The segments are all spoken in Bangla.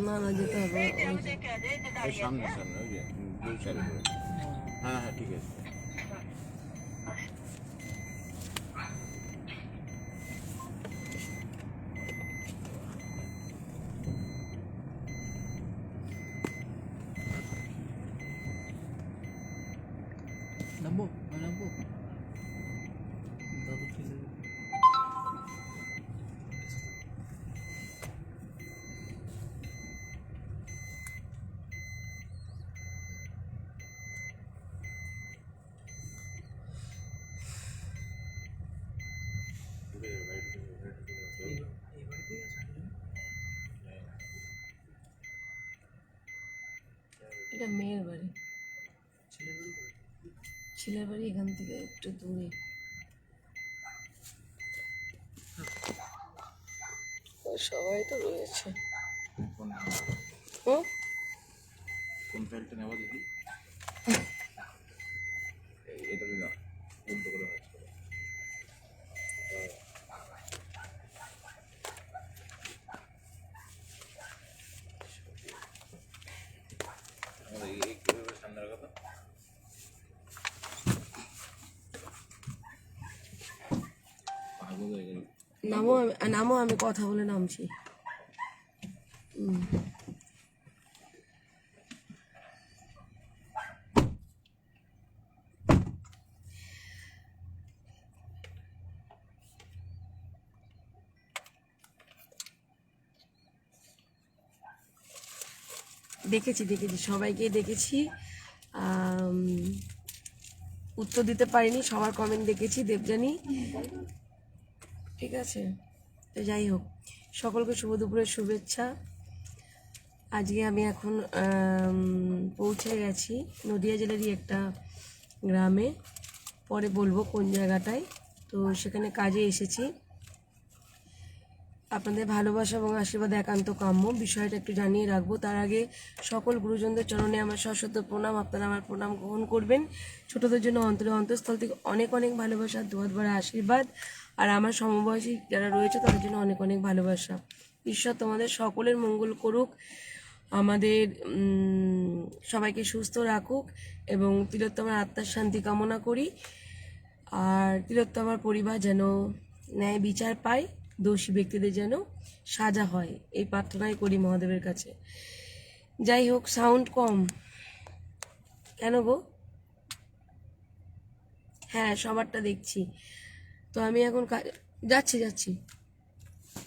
না না যেতে হবে সামনে সামনে ওই যে দুই সাইডে করে। হ্যাঁ হ্যাঁ ঠিক আছে। নামবো নামবো দাদু ফেলে এটা মেয়ের বাড়ি, ছেলের বাড়ি এখান থেকে একটু দূরে। সবাই তো রয়েছে। কোন ফাইলটা নেওয়া দেখি এটা না বন্ধ করে হয়েছে। সামনের কথা নামো, আমি কথা বলে নামছি। দেখেছি সবাইকে দেখেছি, উত্তর দিতে পারিনি, সবার কমেন্ট দেখেছি দেবযানী, ঠিক আছে। তো যাই হোক, সকলকে শুভ দুপুরের শুভেচ্ছা। আজকে আমি এখন পৌঁছে গেছি নদিয়া জেলারই একটা গ্রামে, পরে বলবো কোন জায়গাটায়। তো সেখানে কাজে এসেছি। আপনাদের ভালোবাসা এবং আশীর্বাদ একান্ত কাম্য, বিষয়টা একটু জানিয়ে রাখবো। তার আগে সকল গুরুজনদের চরণে আমার সশ্রদ্ধ প্রণাম, আপনারা আমার প্রণাম গ্রহণ করবেন। ছোটদের জন্য অন্তঃস্থল থেকে অনেক অনেক ভালোবাসা, দুহাত ভরা আশীর্বাদ। আর আমার সমবয়সী যারা রয়েছে তাদের জন্য অনেক অনেক ভালোবাসা। ঈশ্বর তোমাদের সকলের মঙ্গল করুক, আমাদের সবাইকে সুস্থ রাখুক এবং তিলোত্তমার আত্মার শান্তি কামনা করি। আর তিলোত্তমার পরিবার যেন ন্যায় বিচার পায়, দোষী ব্যক্তিদের যেন সাজা হয়, এই প্রার্থনাই করি মহাদেবের কাছে। যাই হোক, সাউন্ড কম কেন গো? হ্যাঁ, সবারটা দেখছি। তো আমি এখন যাচ্ছি।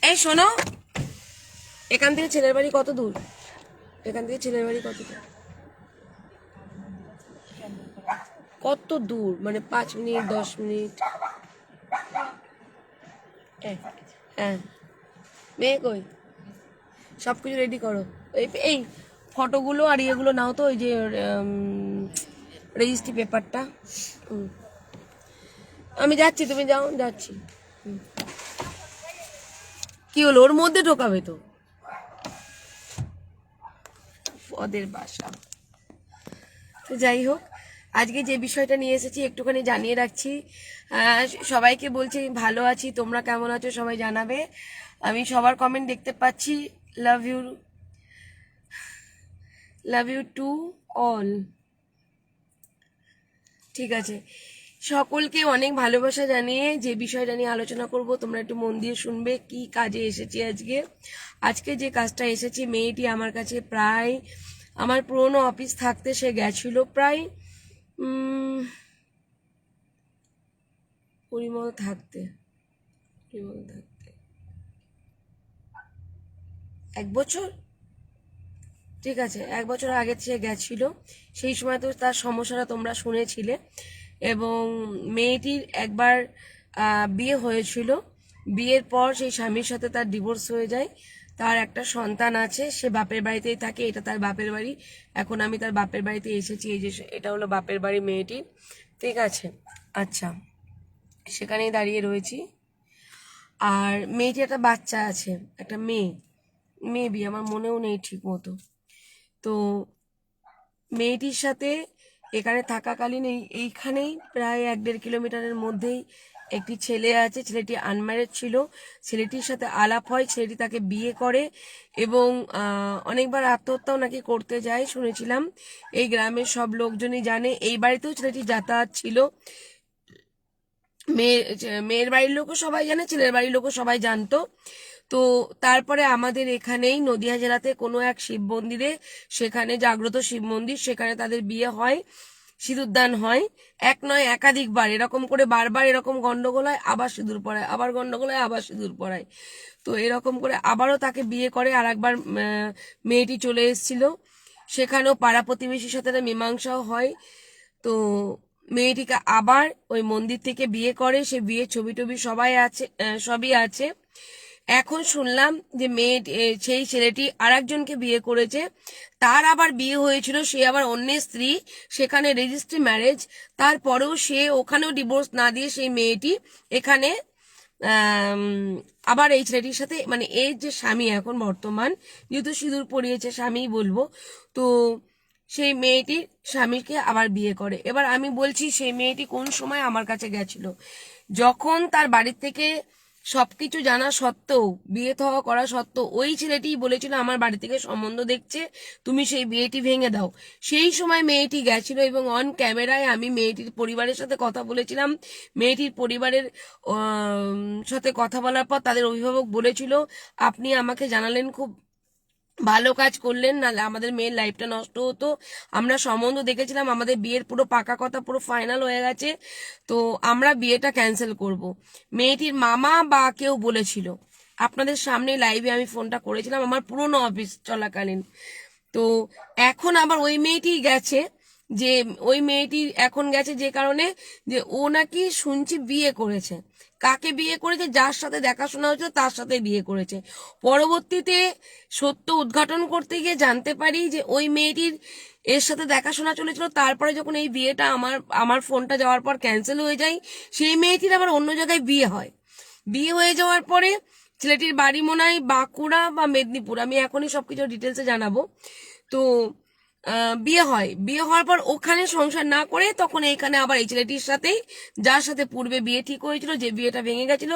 এই শোনো, এখান থেকে ছেলের বাড়ি কত দূর? কত দূর? মানে 5 মিনিট, 10 মিনিট? হ্যাঁ, মেয়ে কই? সব কিছু রেডি করো। এই ফটোগুলো আর ইয়েগুলো নাও তো, ওই যে রেজিস্ট্রি পেপারটা। আমি যাচ্ছি, তুমি যাও। যাচ্ছি। কি হলো? ওর মধ্যে ঢোকাবে তো? পদের বাসা। তো যাই হোক, আজকে যে বিষয়টা নিয়ে এসেছি একটুখানি জানিয়ে রাখছি। সবাইকে বলছি ভালো আছি, তোমরা কেমন আছো সবাই জানাবে। আমি সবার কমেন্ট দেখতে পাচ্ছি। Love you to all. ঠিক আছে, সকলকে অনেক ভালোবাসা জানিয়ে যে বিষয়টা নিয়ে আলোচনা করব, তোমরা একটু মন দিয়ে শুনবে। কি কাজে এসেছি আজকে যে কাজটা এসেছি, মেয়েটি আমার কাছে প্রায়, আমার পুরনো অফিস থাকতে সে গেছিল প্রায় পরিমল থাকতে 1 বছর, ঠিক আছে, 1 বছর আগে সে গেছিল। সেই সময় তো তার সমস্যাটা তোমরা শুনেছিলে। এবং মেয়েটির একবার বিয়ে হয়েছিল, বিয়ের পর সেই স্বামীর সাথে তার ডিভোর্স হয়ে যায়। তার একটা সন্তান আছে, সে বাপের বাড়িতেই থাকে, এটা তার বাপের বাড়ি। এখন আমি তার বাপের বাড়িতে এসেছি, এই যে এটা হলো বাপের বাড়ি মেয়েটির, ঠিক আছে। আচ্ছা, সেখানেই দাঁড়িয়ে রয়েছি। আর মেয়েটির একটা বাচ্চা আছে, একটা মেবি, আমার মনেও নেই ঠিক মতো। তো মেয়েটির সাথে এখানে থাকাকালীন এইখানেই প্রায় 1-1.5 কিলোমিটারের মধ্যেই একটি ছেলে আছে, ছেলেটি আনম্যারেড ছিল। ছেলেটির সাথে আলাপ হয়, ছেলেটি তাকে বিয়ে করে এবং অনেকবার আত্মহত্যাও নাকি করতে যায় শুনেছিলাম। এই গ্রামের সব লোকজনই জানে। এই বাড়িতেও ছেলেটি যাতায়াত ছিল। মেয়ের বাড়ির লোকও সবাই জানে, ছেলের বাড়ির লোকও সবাই জানতো। তো তারপরে আমাদের এখানেই নদিয়া জেলাতে কোনো এক শিব মন্দিরে, সেখানে জাগ্রত শিব মন্দির, সেখানে তাদের বিয়ে হয়, সিঁদুরদান হয়। এক নয় একাধিকবার এরকম করে বারবার এরকম গন্ডগোল হয়, আবার সিঁদুর পড়ায়, আবার গন্ডগোল হয়, আবার সিঁদুর পড়ায়। তো এরকম করে আবারও তাকে বিয়ে করে। আর একবার মেয়েটি চলে এসেছিল, সেখানেও পাড়া প্রতিবেশীর সাথে মীমাংসাও হয়। তো মেয়েটিকে আবার ওই মন্দির থেকে বিয়ে করে। সে বিয়ে ছবি টবি সবাই আছে, সবই আছে। এখন শুনলাম যে সেই ছেলেটি আরেকজনকে বিয়ে করেছে, তার আবার বিয়ে হয়েছিল, সে আবার অন্যের স্ত্রী, সেখানে রেজিস্ট্রি ম্যারেজ। তারপরেও সে ওখানেও ডিভোর্স না দিয়ে সেই মেয়েটি এখানে আবার এই ছেলেটির সাথে, মানে এর যে স্বামী এখন বর্তমান, যেহেতু সিঁদুর পরিয়েছে স্বামীই বলবো, তো সেই মেয়েটির স্বামীকে আবার বিয়ে করে। এবার আমি বলছি, সেই মেয়েটি কোন সময় আমার কাছে গেছিল, যখন তার বাড়ির থেকে সবকিছু জানা সত্ত্বেও, বিয়ে থওয়া করা সত্ত্বেও, ওই ছেলেটি বলেছিল আমার বাড়ি থেকে সম্বন্ধ দেখছে, তুমি সেই বিয়েটি ভেঙে দাও। সেই সময় মেয়েটি গেছিল এবং অন ক্যামেরায় আমি মেয়েটির পরিবারের সাথে কথা বলেছিলাম। মেয়েটির পরিবারের সাথে কথা বলার পর তাদের অভিভাবক বলেছিল, আপনি আমাকে জানালেন, খুব ভালো কাজ করলেন, নাহলে আমাদের মেয়ের লাইফটা নষ্ট হতো। আমরা সম্বন্ধ দেখেছিলাম, আমাদের বিয়ের পুরো পাকা কথা পুরো ফাইনাল হয়ে গেছে, তো আমরা বিয়েটা ক্যান্সেল করব। মেয়েটির মামা বা কেউ বলেছিল, আপনাদের সামনে লাইভে আমি ফোনটা করেছিলাম আমার পুরনো অফিস চলাকালীন। তো এখন আবার ওই মেয়েটি গেছে, যে ওই মেয়েটি এখন গেছে যে কারণে, যে ও নাকি শুনছি বিয়ে করেছে। কাকে বিয়ে করেছে? যার সাথে দেখাশোনা হয়েছে তার সাথে বিয়ে করেছে। পরবর্তীতে সত্য উদ্ঘাটন করতে গিয়ে জানতে পারি যে ওই মেয়েটির এর সাথে দেখাশোনা চলেছিল। তারপরে যখন এই বিয়েটা আমার ফোনটা যাওয়ার পর ক্যান্সেল হয়ে যায়, সেই মেয়েটির আবার অন্য জায়গায় বিয়ে হয়। বিয়ে হয়ে যাওয়ার পরে ছেলেটির বাড়ি মনে হয় বাঁকুড়া বা মেদিনীপুর, আমি এখনই সবকিছু ডিটেলসে জানাবো। তো বিয়ে হয়, বিয়ে হওয়ার পর ওখানে সংসার না করে তখন এইখানে আবার এই ছেলেটির সাথেই, যার সাথে পূর্বে বিয়ে ঠিক হয়েছিল, যে বিয়েটা ভেঙে গেছিল,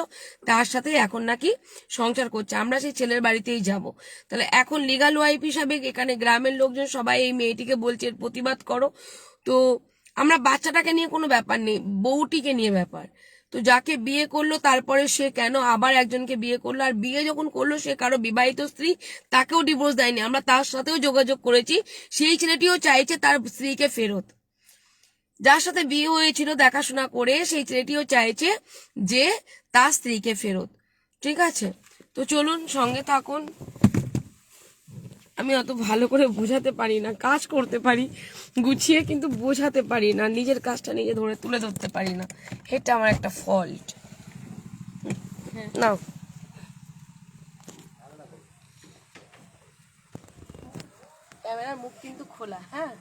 তার সাথে এখন নাকি সংসার করছে। আমরা সেই ছেলের বাড়িতেই যাব। তাহলে এখন লিগাল ওয়াইফ হিসাবে এখানে গ্রামের লোকজন সবাই এই মেয়েটিকে বলছে প্রতিবাদ করো। তো আমরা বাচ্চাটাকে নিয়ে কোনো ব্যাপার নেই, বউটিকে নিয়ে ব্যাপার। তো যাকে বিয়ে করলো তারপরে সে কেন আবার একজনকে বিয়ে করলো, আর বিয়ে যখন করলো সে কারো বিবাহিত স্ত্রী, তাকেও ডিভোর্স দেয়নি। আমরা তার সাথেও যোগাযোগ করেছি, সেই ছেলেটিও চাইছে তার স্ত্রীকে ফেরত। যার সাথে বিয়ে হয়েছিল দেখাশোনা করে, সেই ছেলেটিও চাইছে যে তার স্ত্রীকে ফেরত। ঠিক আছে, তো চলুন সঙ্গে থাকুন। আমি অত ভালো করে বোঝাতে পারি না, কাজ করতে পারি গুছিয়ে, কিন্তু বোঝাতে পারি না, নিজের কাজটা নিজে তুলে ধরতে পারি না, এটা আমার একটা ফল্ট। নাও, ক্যামেরার মুখ কিন্তু খোলা। হ্যাঁ,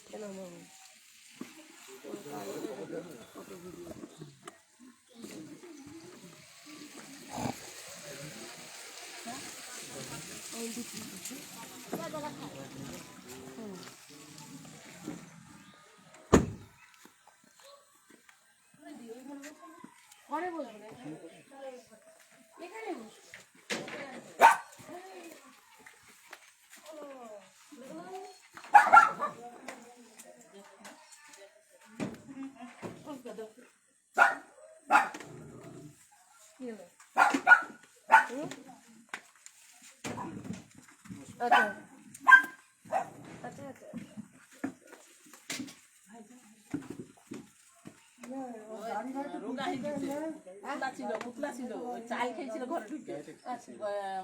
কেন বাবু? ঘরে বসবো না, এখানে বসবো। আচ্ছা আচ্ছা আচ্ছা, চাল খেয়েছিল ঘরে ঢুকে,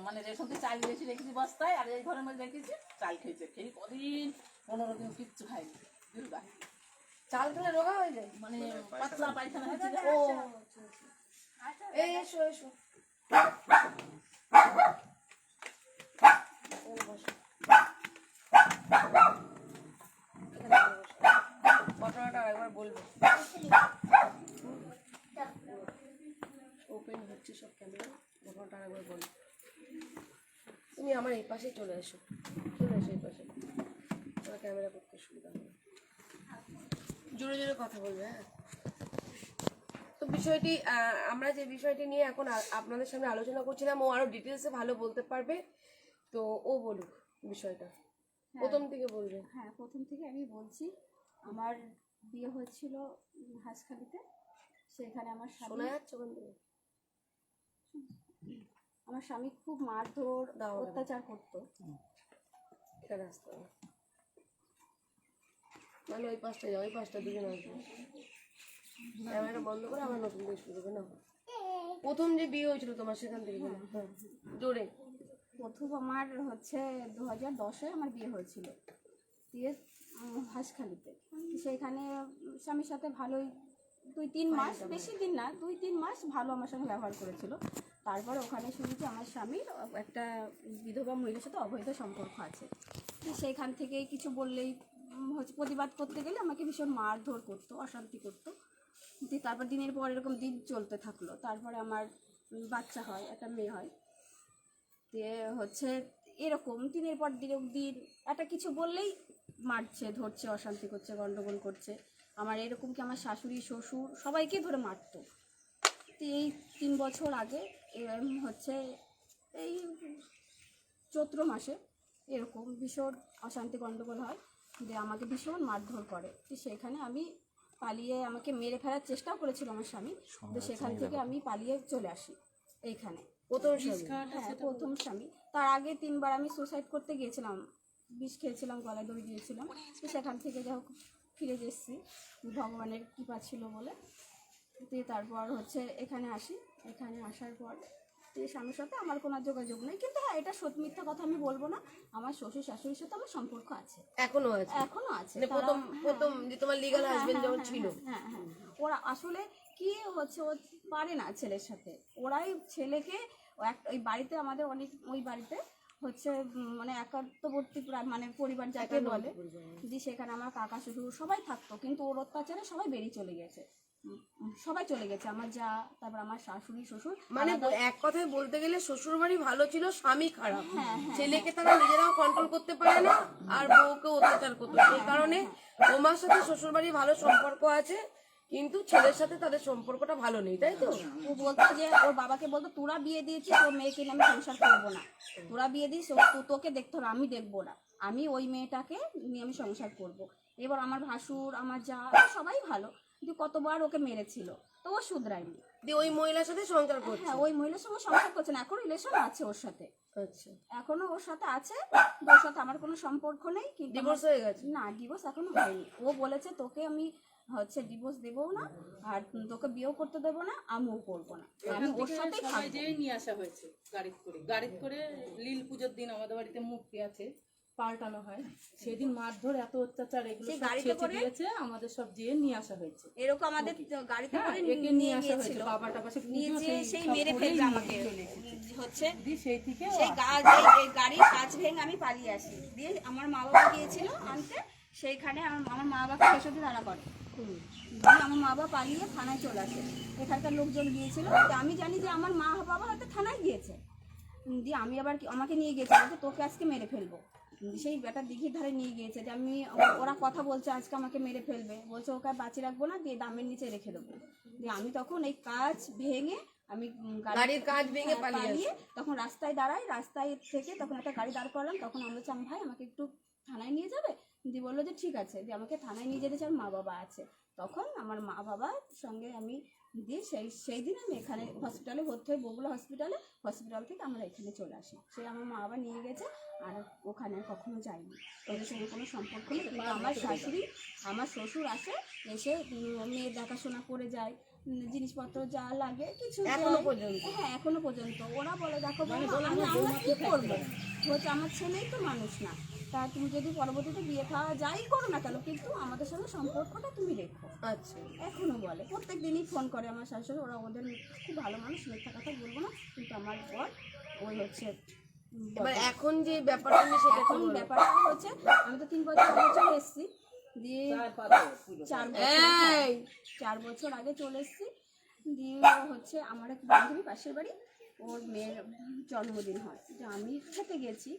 মানে রেশনকে চাল বেশি রেখেছি বস্তায়, আর এই ঘরের মধ্যে রেখেছি চাল খেয়েছে, খেয়ে কদিন 15 দিন কিচ্ছু খাইনি। দুর্গা চাল খেলে রোগা হয়ে যায়, মানে পাতলা পায়খানা হয়েছিল। ও এই এসো এসো, ঘটনাটা একবার বলবো। ওপেন হচ্ছে সব ক্যামেরা, ঘটনাটা একবার বলবো। তুমি আমার এই পাশে চলে এসো এই পাশে, আমার ক্যামেরা করতে সুবিধা হবে। জোরে জোরে কথা বলবে, হ্যাঁ। তো বিষয়টি আমরা যে বিষয়টি নিয়ে এখন আপনাদের সামনে আলোচনা করছিলাম, ও আরো ডিটেলসে ভালো বলতে পারবে, তো ও বলুক বিষয়টা, প্রথম থেকে বলবে। হ্যাঁ, প্রথম থেকে আমি বলছি। আমার বিয়ে হয়েছিল হাঁসখালিতে। সেখানে আমার শোনা স্বামী যাচ্ছে ওখান থেকে? আমার স্বামী খুব মারধর দাও, অত্যাচার করতো। এখানে আসতে হবে, মানে ওই পাঁচটা যাও, ওই পাঁচটা দিকে আসবে, ক্যামেরাটা বন্ধ করে আবার নতুন দিয়ে শুরু করবে না। প্রথম যে বিয়ে হয়েছিল তোমার সেখান থেকে বলো। হ্যাঁ, জোরে। প্রথম আমার হচ্ছে 2010-এ আমার বিয়ে হয়েছিল, দিয়ে হাঁসখালিতে। সেইখানে স্বামীর সাথে ভালোই 2-3 মাস, বেশি দিন না, 2-3 মাস ভালো আমার সঙ্গে ব্যবহার করেছিল। তারপর ওখানে শুনেছি আমার স্বামীর একটা বিধবা মহিলার সাথে অবৈধ সম্পর্ক আছে। তো সেইখান থেকে কিছু বললেই হচ্ছে প্রতিবাদ করতে গেলে আমাকে ভীষণ মারধর করতো, অশান্তি করতো। দিয়ে তারপর দিনের পর এরকম দিন চলতে থাকলো। তারপরে আমার বাচ্চা হয়, একটা মেয়ে হয়। দিয়ে হচ্ছে এরকম দিনের পর দিন একটা কিছু বললেই মারছে, ধরছে, অশান্তি করছে, গন্ডগোল করছে। আমার এরকম কি আমার শাশুড়ি, শ্বশুর সবাইকে ধরে মারতো। তো এই 3 বছর আগে হচ্ছে এই চৈত্র মাসে এরকম ভীষণ অশান্তি গন্ডগোল হয়, দিয়ে আমাকে ভীষণ মারধর করে। তো সেখানে আমি পালিয়ে, আমাকে মেরে ফেলার চেষ্টাও করেছিল আমার স্বামী। তো সেখান থেকে আমি পালিয়ে চলে আসি এইখানে। প্রথম স্বামী? হ্যাঁ, প্রথম স্বামী। তার আগে 3 বার আমি সুসাইড করতে গিয়েছিলাম, বিষ খেয়েছিলাম, গলায় দড়ি দিয়েছিলাম। তো সেখান থেকে যা হোক ফিরে এসেছি, ভগবানের কৃপা ছিল বলে। দিয়ে তারপর হচ্ছে এখানে আসি। এখানে আসার পর এই স্বামীর সাথে আমার কোনো যোগাযোগ নেই, কিন্তু হ্যাঁ, এটা সত্যি মিথ্যা কথা আমি বলবো না, আমার শ্বশুর শাশুড়ির সাথে আমার সম্পর্ক আছে, এখনো আছে? এখনো আছে। মানে প্রথম প্রথম যে তোমার লিগ্যাল হাজবেন্ড যখন ছিল? হ্যাঁ হ্যাঁ, ওরা আসলে কি হচ্ছে, ও পারে না ছেলের সাথে। ওরাই ছেলেকে ওই বাড়িতে, আমাদের অনেক ওই বাড়িতে হচ্ছে মানে একাত্মবর্তী মানে পরিবার যাকে বলে, যে সেখানে আমার কাকা শ্বশুর সবাই থাকতো, কিন্তু ওর অত্যাচারে সবাই বেরিয়ে চলে গেছে, সবাই চলে গেছে। আমার যা, তারপর আমার শাশুড়ি শ্বশুর, মানে এক কথায় বলতে গেলে শ্বশুর বাড়ি ভালো ছিল, স্বামী খারাপ। হ্যাঁ, ছেলেকে তারা নিজেরাও কন্ট্রোল করতে পারে না, আর বউকে অত্যাচার করতো। সেই কারণে তোমার সাথে শ্বশুর বাড়ি ভালো সম্পর্ক আছে, কিন্তু ছেলের সাথে তাদের সম্পর্কটা ভালো নেই, তাই তো? ও বলতো যে, ওর বাবাকে বলতো, তোরা বিয়ে দিয়েছিস, তোর মেয়েকে নিয়ে আমি সংসার করবো না, তোরা বিয়ে দিস, তোকে দেখতে হবে, আমি দেখবো না, আমি ওই মেয়েটাকে নিয়ে আমি সংসার করব। এবার আমার ভাসুর, আমার যা, সবাই ভালো, কিন্তু কতবার ওকে মেরেছিল, তো ও শুধরায়নি। দিয়ে ওই মহিলার সাথে সংসার করছে? হ্যাঁ, ওই মহিলার সঙ্গে সংসার করছে না, এখন রিলেশন আছে ওর সাথে, আচ্ছা, এখনো ওর সাথে আছে। ওর সাথে আমার কোনো সম্পর্ক নেই, কিন্তু ডিভোর্স হয়ে গেছে? না, ডিভোর্স এখনো হয়নি। ও বলেছে তোকে আমি হচ্ছে ডিভোর্স দেবো না, আর তোকে বিয়েও করতে দেবো না, আমিও করবো না, আমি ওর সাথেই সবাই থাকবো। যেই নিয়ে আসা হয়েছে গাড়িতে করে লীল পুজোর দিন আমাদের বাড়িতে মূর্তি আছে, পাল্টানো হয়, সেদিন মারধর, এত অত্যাচার, এগুলো সেই সব গাড়িতে ছেঁচে করে দিয়েছে, আমাদের সব যেয়ে নিয়ে আসা হয়েছে। এরকম আমাদের গাড়িতে হ্যাঁ, করে একে নিয়ে আসা হয়েছে, গিয়েছিল, বাবাটা পাশে নিয়ে পুজো, যেয়ে সেই সব মেরে করেই ফেলবে নিয়ে আমাকে চলে এসেছে। হচ্ছে। দিয়ে সেই থেকে সেই এই গাড়ির কাঁচ ভেঙে আমি পালিয়ে আসি। দিয়ে আমার মা বাবা গিয়েছিল আনতে, সেইখানে আমার মা বাবাকে হেসে তাড়া করে। দিয়ে আমার মা বাবা পালিয়ে থানায় চলে আসে। এখানকার লোকজন গিয়েছিল, তো আমি জানি যে আমার মা বাবা হয়তো থানায় গিয়েছে। দিয়ে আমি আবার আমাকে নিয়ে গেছে, বলছে তোকে আজকে মেরে ফেলবো। সেই বেটা দিঘির ধারে নিয়ে গিয়েছে, যে আমি, ওরা কথা বলছে আজকে আমাকে মেরে ফেলবে, বলছে ওকে বাঁচিয়ে রাখবো না, দিয়ে দামের নিচে রেখে দেবো। দিয়ে আমি তখন এই কাঁচ ভেঙে, আমি গাড়ির কাঁচ ভেঙে পালিয়ে তখন রাস্তায় দাঁড়াই, রাস্তায় থেকে তখন একটা গাড়ি দাঁড় করলাম। তখন আমি বলছি, ভাই আমাকে একটু থানায় নিয়ে যাবে? দিয়ে বললো যে ঠিক আছে। দিয়ে আমাকে থানায় নিয়ে যেতে চান, মা বাবা আছে। তখন আমার মা বাবার সঙ্গে আমি দিয়ে সেই দিন আমি এখানে হসপিটালে ভর্তি হই, বগুলা হসপিটাল থেকে আমরা এখানে চলে আসি। সে আমার মা বাবা নিয়ে গেছে, আর ওখানে কখনো যাইনি, ওদের সঙ্গে কোনো সম্পর্ক নেই। কিন্তু আমার শাশুড়ি, আমার শ্বশুর আসে, এসে মেয়ের দেখাশোনা করে যায়, জিনিসপত্র যা লাগে কিছু এখনো পর্যন্ত? হ্যাঁ, এখনো পর্যন্ত। ওরা বলে, দেখো আমরা কি করবো, হচ্ছে আমার ছেলেই তো মানুষ না, তা তুমি যদি পরবর্তীতে বিয়ে খাওয়া যাই করো না কেন, কিন্তু আমাদের সঙ্গে সম্পর্কটা তুমি রেখো। আচ্ছা, এখনো বলে, প্রত্যেক দিনই ফোন করে আমার শাশুড়ি। ওরা ওদের খুব ভালো মানুষ, মিথ্যা কথা বলবো না, কিন্তু আমার পর ওই হচ্ছে এবার এখন যে ব্যাপারটা নিয়ে সেটা এখন ব্যাপারটা হচ্ছে, আমি তো 3 বছর আগে চলে এসেছি। দিয়ে 4 বছর আগে চলে এসেছি। দিয়ে হচ্ছে আমার এক বান্ধবী পাশের বাড়ি, ওর মেয়ের জন্মদিন হয়, যে আমি খেতে গেছি।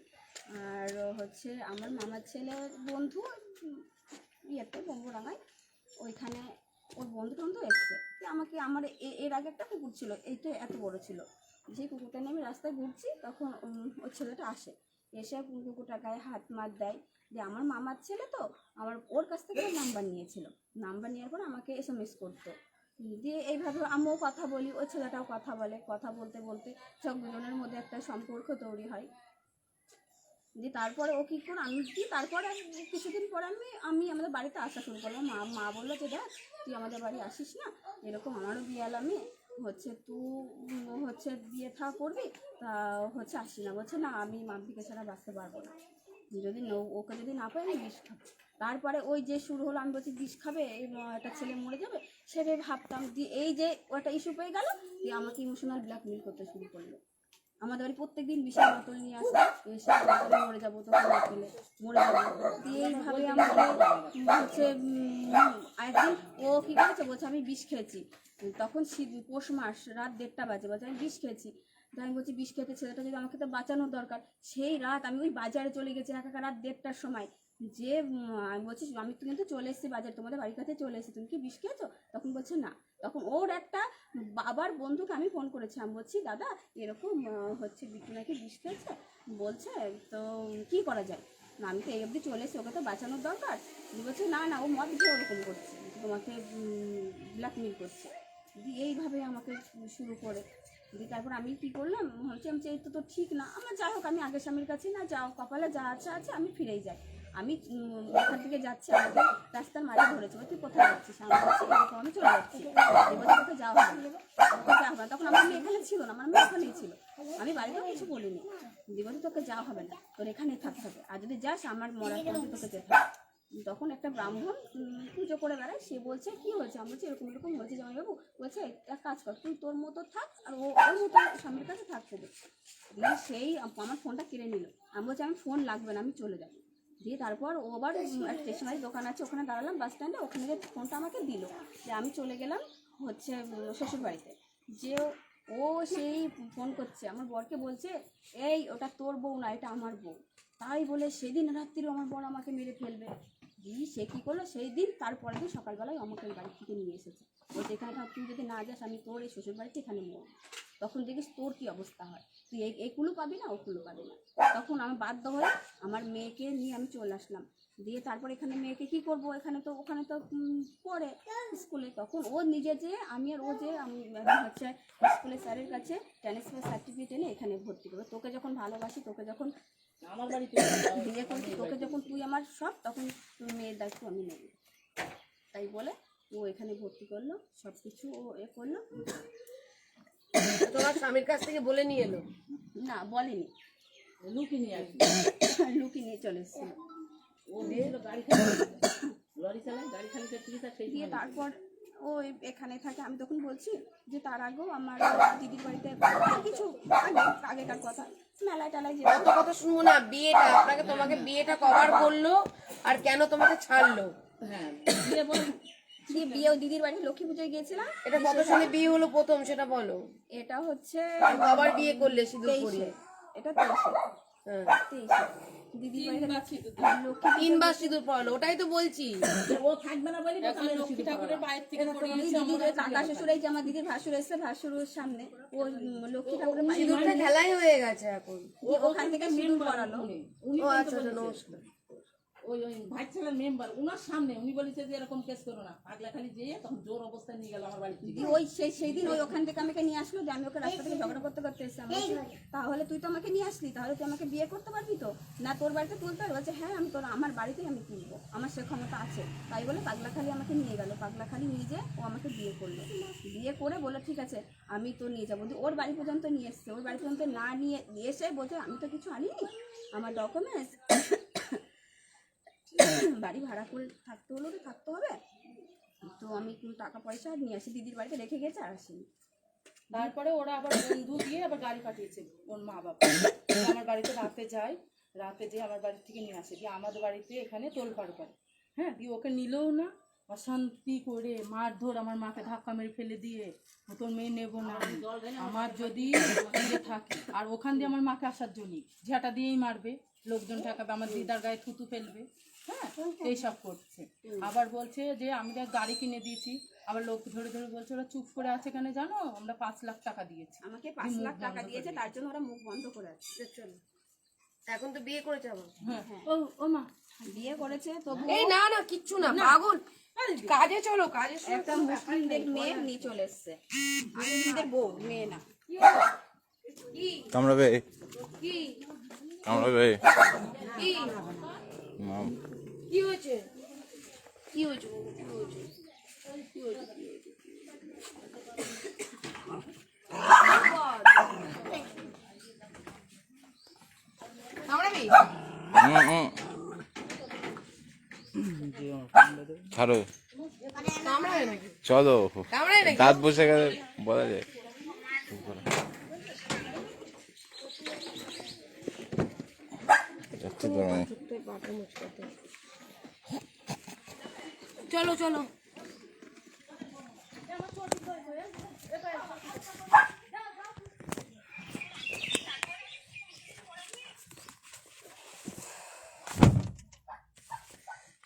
আর হচ্ছে আমার মামার ছেলের বন্ধু ইয়েতে বঙ্গরাঙায়, ওইখানে ওর বন্ধু টন্ধু এসছে। তো আমাকে আমার এর আগে একটা কুকুর ছিল, এইটা এত বড় ছিল, যে কুকুরটা নিয়ে আমি রাস্তায় ঘুরছি, তখন ওই ছেলেটা আসে, এসে কুকুরটা গায়ে হাত মাত দেয়, যে আমার মামার ছেলে তো, আমার ওর কাছ থেকে নাম্বার নিয়েছিল, নাম্বার নেওয়ার পর আমাকে SMS করতো। দিয়ে এইভাবে আমিও কথা বলি, ওই ছেলেটাও কথা বলে, কথা বলতে বলতে সব দুজনের মধ্যে একটা সম্পর্ক তৈরি হয়। যে তারপরে ও কী করে আমি কি তারপরে কিছুদিন পরে আমি আমাদের বাড়িতে আসা শুরু করলাম। মা বললো যে দেখ তুই আমাদের বাড়ি আসিস না, এরকম আমারও বিয়ে আমি হচ্ছে, তুই হচ্ছে বিয়ে থা করবি, তা হচ্ছে আসি না। বলছে না, আমি মাম্পিকে ছাড়া বাঁচতে পারবো না, যদি ওকে যদি না পাই আমি বিষ খাবো। তারপরে ওই যে শুরু হলো, আমি বলছি বিষ খাবে, এই একটা ছেলে মরে যাবে, সেভাবে ভাবতাম। দিয়ে এই যে ওটা ইস্যু পেয়ে গেল, দিয়ে আমাকে ইমোশনাল ব্ল্যাকমেল করতে শুরু করলো। আমাদের বাড়ি প্রত্যেক দিন বিষের বোতল নিয়ে আসে, এসে মরে যাবো, তোকে না পেলে মরে যাবো। দিয়ে এইভাবে আমাকে হচ্ছে একদিন ও কী করেছে, বলছে আমি বিষ খেয়েছি। তখন পৌষ মাস, রাত 1:30 বাজে, বলছে আমি বিষ খেয়েছি। তাই আমি বলছি বিষ খেতে, ছেলেটা যদি আমাকে তো বাঁচানোর দরকার। সেই রাত আমি ওই বাজারে চলে গেছি একা রাত 1:30টার সময়, যে আমি বলছি আমি তো কিন্তু চলে এসেছি বাজার, তোমাদের বাড়ির কাছে চলে এসেছি, তুমি কি বিষ খেয়েছো? তখন বলছে না। তখন ওর একটা বাবার বন্ধুকে আমি ফোন করেছি, আমি বলছি দাদা এরকম হচ্ছে বিট্টু নাকি বিষ খেয়েছে, বলছে তো কি করা যায়? না আমি তো এই অবধি চলে এসেছি, ওকে তো বাঁচানোর দরকার। বলছে না না, ও মদ খেয়ে ওরকম করছে, তোমাকে ব্ল্যাকমেল করছে। দিয়ে এইভাবে আমাকে শুরু করে দিয়ে তারপর আমি কী করলাম, ভাবছি আমি এই তো ঠিক না, আমার যাই হোক আমি আগের স্বামীর কাছে না যাও, কপালে যা আছে আমি ফিরেই যাই। আমি ওখান থেকে যাচ্ছি, আমাকে রাস্তার মাঝে ধরেছে, তুই কোথায় যাচ্ছিস? আমি বলছি এরকম আমি চলে যাচ্ছি। এবার তোকে যাওয়া হবে না, তখন আমার মেয়ে এখানে ছিল না, আমার মেয়ে ওখানেই ছিল, আমি বাড়িতেও কিছু বলিনি। বলছি তোকে যাওয়া হবে না, তোর এখানেই থাকতে হবে, আর যদি যাস আমার মরার পরে তোকে যেতে হবে। তখন একটা ব্রাহ্মণ পুজো করে বেড়ায়, সে বলছে কি হয়েছে? আমি বলছি এরকম এরকম হয়েছে জামাইবাবু। বলছে এক কাজ কর, তুই তোর মতো থাক, আর ও ওর মতো স্বামীর কাছে থাকতে দে। দিয়ে সেই আমার ফোনটা কেড়ে নিল। আমি বলছি আমি ফোন লাগবে না, আমি চলে যাবো। দিয়ে তারপর ও আবার একটা স্টেশনারি দোকান আছে, ওখানে দাঁড়ালাম বাস স্ট্যান্ডে, ওখানে গিয়ে ফোনটা আমাকে দিল, যে আমি চলে গেলাম হচ্ছে শ্বশুরবাড়িতে। যে ও সেই ফোন করছে আমার বরকে, বলছে এই ওটা তোর বউ না, এটা আমার বউ। তাই বলে সেদিন রাত্রিও আমার বর আমাকে মেরে ফেলবে। দিয়ে সে কী করলো, সেই দিন তারপরের দিন সকালবেলায় আমাকে ওই বাড়ি থেকে নিয়ে এসেছে। বলছে এখানে থাক, তুই যদি না যাস আমি তোর এই শ্বশুরবাড়িতে এখানে মরব, তখন দেখিস তোর কী অবস্থা হয়, তুই এই কুলো পাবি না, ও কুলো পাবি না। তখন আমি বাধ্য হয়ে আমার মেয়েকে নিয়ে আমি চলে আসলাম। দিয়ে তারপর এখানে মেয়েকে কী করবো, এখানে তো ওখানে তো পড়ে স্কুলে। তখন ও নিজে যে আমি আর ও যে আমি হচ্ছে স্কুলের স্যারের কাছে ট্রান্সফার সার্টিফিকেট এনে এখানে ভর্তি করবো, তোকে যখন ভালোবাসি, তোকে যখন আমার বাড়িতে বিয়ে করছি, তোকে যখন তুই আমার সব, তখন তুই মেয়ের দায়িত্ব আমি নেব। তাই বলে ও এখানে ভর্তি করলো, সব কিছু ও করলো। তোমার স্বামীর কাছ থেকে বলে নিয়ে এলো? না বলেনি, লুকি নিয়ে আসি, লুকি নিয়ে চলে এসেছিল। ও দিয়েছিল গাড়ি খালি, লরি চালায়, গাড়ি খালিতে ত্রিশ আর সেই দিয়ে তারপর ও এখানে থাকে। আমি তখন বলছি যে তার আগেও আমার দিদির বাড়িতে কিছু আগেকার কথা, মেলায় টেলায় যে কত কথা শুনবো না, বিয়েটা আপনাকে তোমাকে বিয়েটা কভার করলো আর কেন তোমাকে ছাড়লো? হ্যাঁ দিয়ে বল। দিয়ে বিয়ে দিদির বাড়ি লক্ষ্মী পুজোয় গিয়েছিলাম। এটা কত সালে বিয়ে হলো প্রথম সেটা বলো। এটা হচ্ছে আবার বিয়ে করলে সিঁদুর 23-এ, পরিয়ে? এটা 23-এ, হ্যাঁ, 23-এ দিদির বাড়িতে লক্ষ্মী 3 বার সিঁদুর পরালো, ওটাই তো বলছি। ও থাকবে না বলে লক্ষ্মী ঠাকুরের বাইরে থেকে দিদির কাকা শ্বশুর, এই যে আমার দিদির ভাসুর এসে ভাসুরের সামনে ও লক্ষ্মী ঠাকুরের বাড়ি সিঁদুরটা খেলাই হয়ে গেছে এখন। ওখান থেকে সিঁদুর পরালো। উনি ও আচ্ছা আচ্ছা, নমস্কার। ওই ভাই ছেলের মেম্বার উনার সামনে উনি বলেছে যে এরকম কেস করো না, পাগলা খালি যেয়ে তখন জোর অবস্থায় নিয়ে গেল আমার বাড়ি থেকে। দিয়ে ওই সেই দিন ওই ওখান থেকে আমাকে নিয়ে আসলো, যে আমি ওকে রাস্তা থেকে ঝগড়া করতে করতে এসেছি। আমি বলছি তাহলে তুই তো আমাকে নিয়ে আসলি, তাহলে তুই আমাকে বিয়ে করতে পারবি তো, না তোর বাড়িতে তুলতে হবে? বলছে হ্যাঁ আমি তোর আমার বাড়িতেই আমি তুলবো, আমার সে ক্ষমতা আছে। তাই বলে পাগলাখালি আমাকে নিয়ে গেল, পাগলাখালি নিয়ে যেয়ে ও আমাকে বিয়ে করলো। বিয়ে করে বলে ঠিক আছে আমি তো নিয়ে যাবো। ওর বাড়ি পর্যন্ত নিয়ে এসছে, ওর বাড়ি পর্যন্ত না নিয়ে এসে বলছে আমি তো কিছু আনিনি, আমার ডকুমেন্টস বাড়ি ভাড়া করে থাকতে হলো, থাকতে হবে তো আমি টাকা পয়সা নিয়ে আসি, দিদির বাড়িতে রেখে গেছে আর আসিনি। তারপরে ওরা আবার বন্ধু দিয়ে আবার গাড়ি পাঠিয়েছে ওর মা বাবা, আমার বাড়িতে রাতে যায়, রাতে যেয়ে আমার বাড়ি থেকে নিয়ে আসে, দিয়ে আমাদের বাড়িতে এখানে তোলপাড় করে। হ্যাঁ, দিয়ে ওকে নিলেও না, অশান্তি করে মারধর, আমার মাকে ধাক্কা মেরে ফেলে দিয়ে তোর মেয়ে নেবো না আমি। আমার যদি ইয়ে থাকে আর ওখান দিয়ে আমার মাকে আসার জন্য ঝাঁটা দিয়েই মারবে, লোকজন ঠেকাবে, আমার দিদার গায়ে থুতু ফেলবে, হ্যাঁ এইসব করছে। আবার বলছে যে আমি দেখ গাড়ি কিনে দিয়েছি, আবার লোক ধরে ধরে বলছে ওরা চুপ করে আছে কেন জানো, আমরা 5 লাখ টাকা দিয়েছি। আমাকে 5 লাখ টাকা দিয়েছে, তার জন্য ওরা মুখ বন্ধ করে আছে। চলো, এখন তো বিয়ে করেছে আবার। হ্যাঁ ও মা বিয়ে করেছে তবু এই না না কিচ্ছু না, পাগল, কাজে চলো, কাজে চলো। একটা মুসলিমদের মেয়ে নিয়ে চলে এসছে, মুসলিমদের বউ, মেয়ে না। কামড়াবে কি কামড়াবে কি মাম কি হয়েছে? কি হয়েছে? কি হয়েছে? কি হয়েছে? কামড়াবি? ছাড়ো কামড়াবে নাকি? চলো কামড়াবে নাকি? দাঁত বসে গেলে বলা যায়। যাচ্ছে তো আমি। চলো চলো,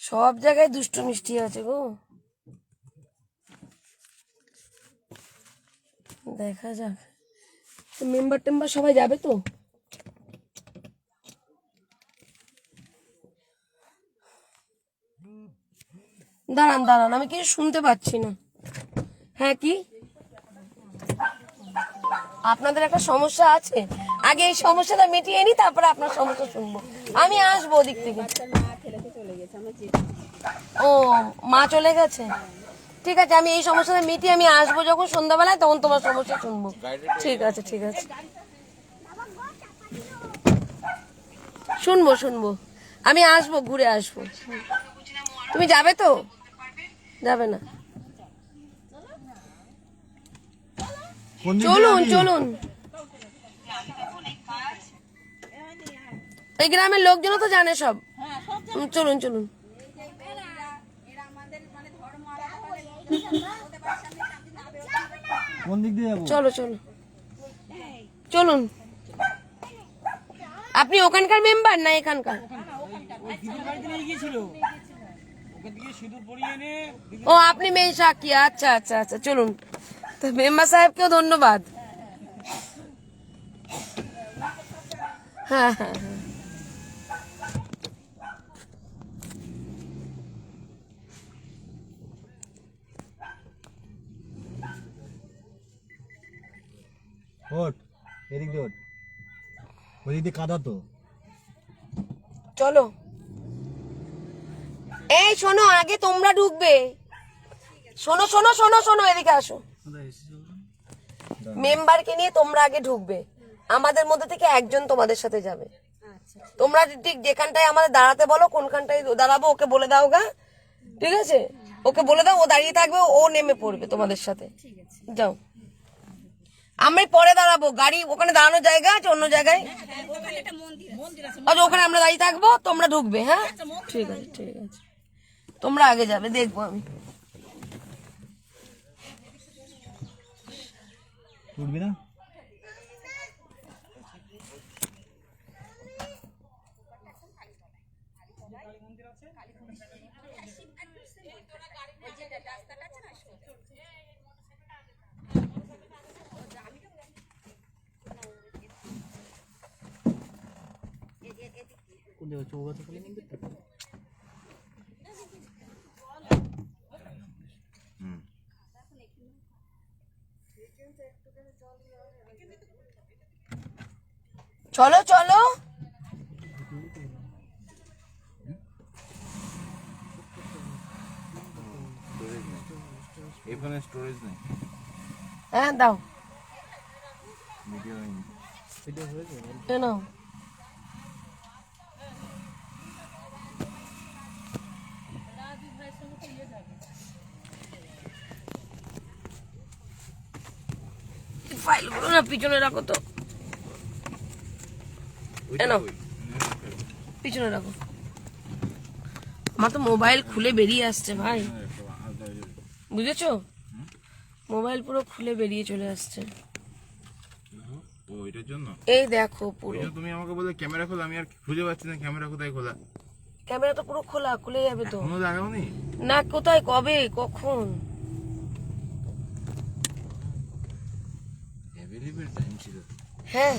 সব জায়গায় দুষ্টু মিষ্টি আছে গো, দেখা যাক। মেম্বার টেম্বার সবাই যাবে তো? দাঁড়ান দাঁড়ান, আমি কিছু শুনতে পাচ্ছি না। হ্যাঁ কি আপনাদের একটা সমস্যা আছে? আগে এই সমস্যাটা মিটিয়ে নি, তারপরে আপনার সমস্যা শুনবো। আমি আসবো ওদিক থেকে। ও মা চলে গেছে, ঠিক আছে, আমি এই সমস্যাটা মিটিয়ে আমি আসবো যখন সন্ধ্যাবেলায়, তখন তোমার সমস্যা শুনবো। ঠিক আছে ঠিক আছে, শুনবো শুনবো, আমি আসবো, ঘুরে আসবো। তুমি যাবে তো? যাবে না? চলুন চলুন, এই গ্রামের লোকজনও তো জানে সব। চলুন চলুন, কোন দিক দিয়ে যাবো? চলো চলো চলুন। আপনি ওখানকার মেম্বার না এখানকার? ও আপনি মেয়ে সাক্ষী, আচ্ছা আচ্ছা আচ্ছা, চলুন। তো মেম্বার সাহেবকেও ধন্যবাদ। হ্যাঁ হ্যাঁ হ্যাঁ, ওঠ, এদিক দিয়ে ওঠ, ওদিক দিয়ে কাদা তো। চলো। এই শোনো, আগে তোমরা ঢুকবে। শোনো শোনো শোনো শোনো, এদিকে আসো। মেম্বারকে নিয়ে তোমরা আগে ঢুকবে, আমাদের মধ্যে থেকে একজন তোমাদের সাথে যাবে। তোমরা ঠিক যেখানটায় আমাদের দাঁড়াতে বলো, কোনখানটায় দাঁড়াবো ওকে বলে দাও গা, ঠিক আছে? ওকে বলে দাও, ও দাঁড়িয়ে থাকবে, ও নেমে পড়বে তোমাদের সাথে। যাও, আমি পরে দাঁড়াবো, গাড়ি ওখানে দাঁড়ানোর জায়গা আছে অন্য জায়গায়। আচ্ছা, ওখানে আমরা দাঁড়িয়ে থাকবো, তোমরা ঢুকবে। হ্যাঁ ঠিক আছে ঠিক আছে, তোমরা আগে যাবে, দেখবো আমি। উঠবি না? কোন জায়গায় চৌগাছা খালি নিয়ে যেতে? চলো চলো, এখানে স্টোরেজ নেই, হ্যাঁ দাও, ভিডিও হয়নি। কেন? ফাইলগুলো না পিছনে রাখো তো, নাও পিছনে রাখো। আমার তো মোবাইল খুলে বেরিয়ে আসছে ভাই। বুঝেছো? মোবাইল পুরো খুলে বেরিয়ে চলে আসছে। ও এটার জন্য এই দেখো পুরো ওই জন্য তুমি আমাকে বলে ক্যামেরা খোলা, আমি আর খুঁজে পাচ্ছি না ক্যামেরা কোথায় খোলা। ক্যামেরা তো পুরো খোলা, খুলে যাবে তো। এখনো লাগাওনি? না, কোথায়, কবে, কখন? অ্যাভেলেবেল টাইম ছিল, হ্যাঁ,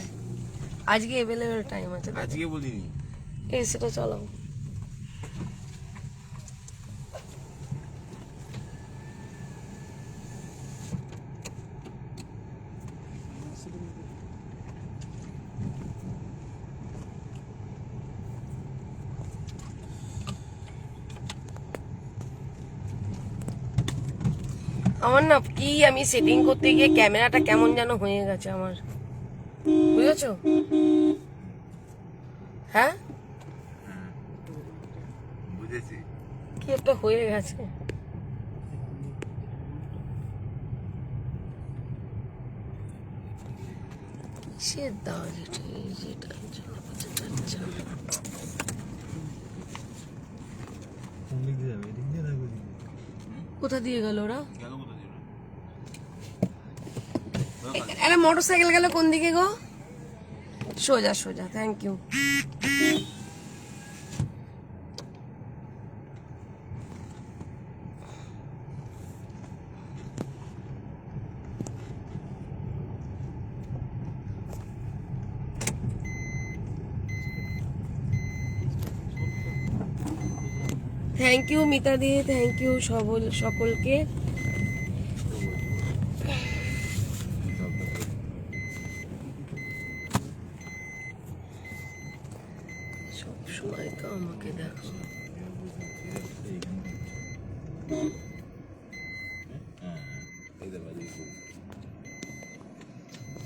আজকে অ্যাভেলেবেল টাইম আছে। আজকে বলিনি। এই সেটা চালাও। আমার না কি, আমি সেটিং করতে গিয়ে ক্যামেরাটা কেমন যেন হয়ে গেছে আমার, বুঝেছো? হ্যাঁ, বুঝেছি। কি একটা হয়ে গেছে। সে দাগ এটা, এই যেটা বোঝা যাচ্ছে না। কোন দিক দিয়ে যাবে? এদিক দিয়ে যাবে, ওদিক দিয়ে? কোথা দিয়ে গেল ওরা? গেল কোথায় ছিল? একটা মোটরসাইকেল গেল কোন দিকে গো? সোজা সোজা, thank you. Thank you Mita di, thank you সকলকে। সব সময় তো আমাকে দেখো।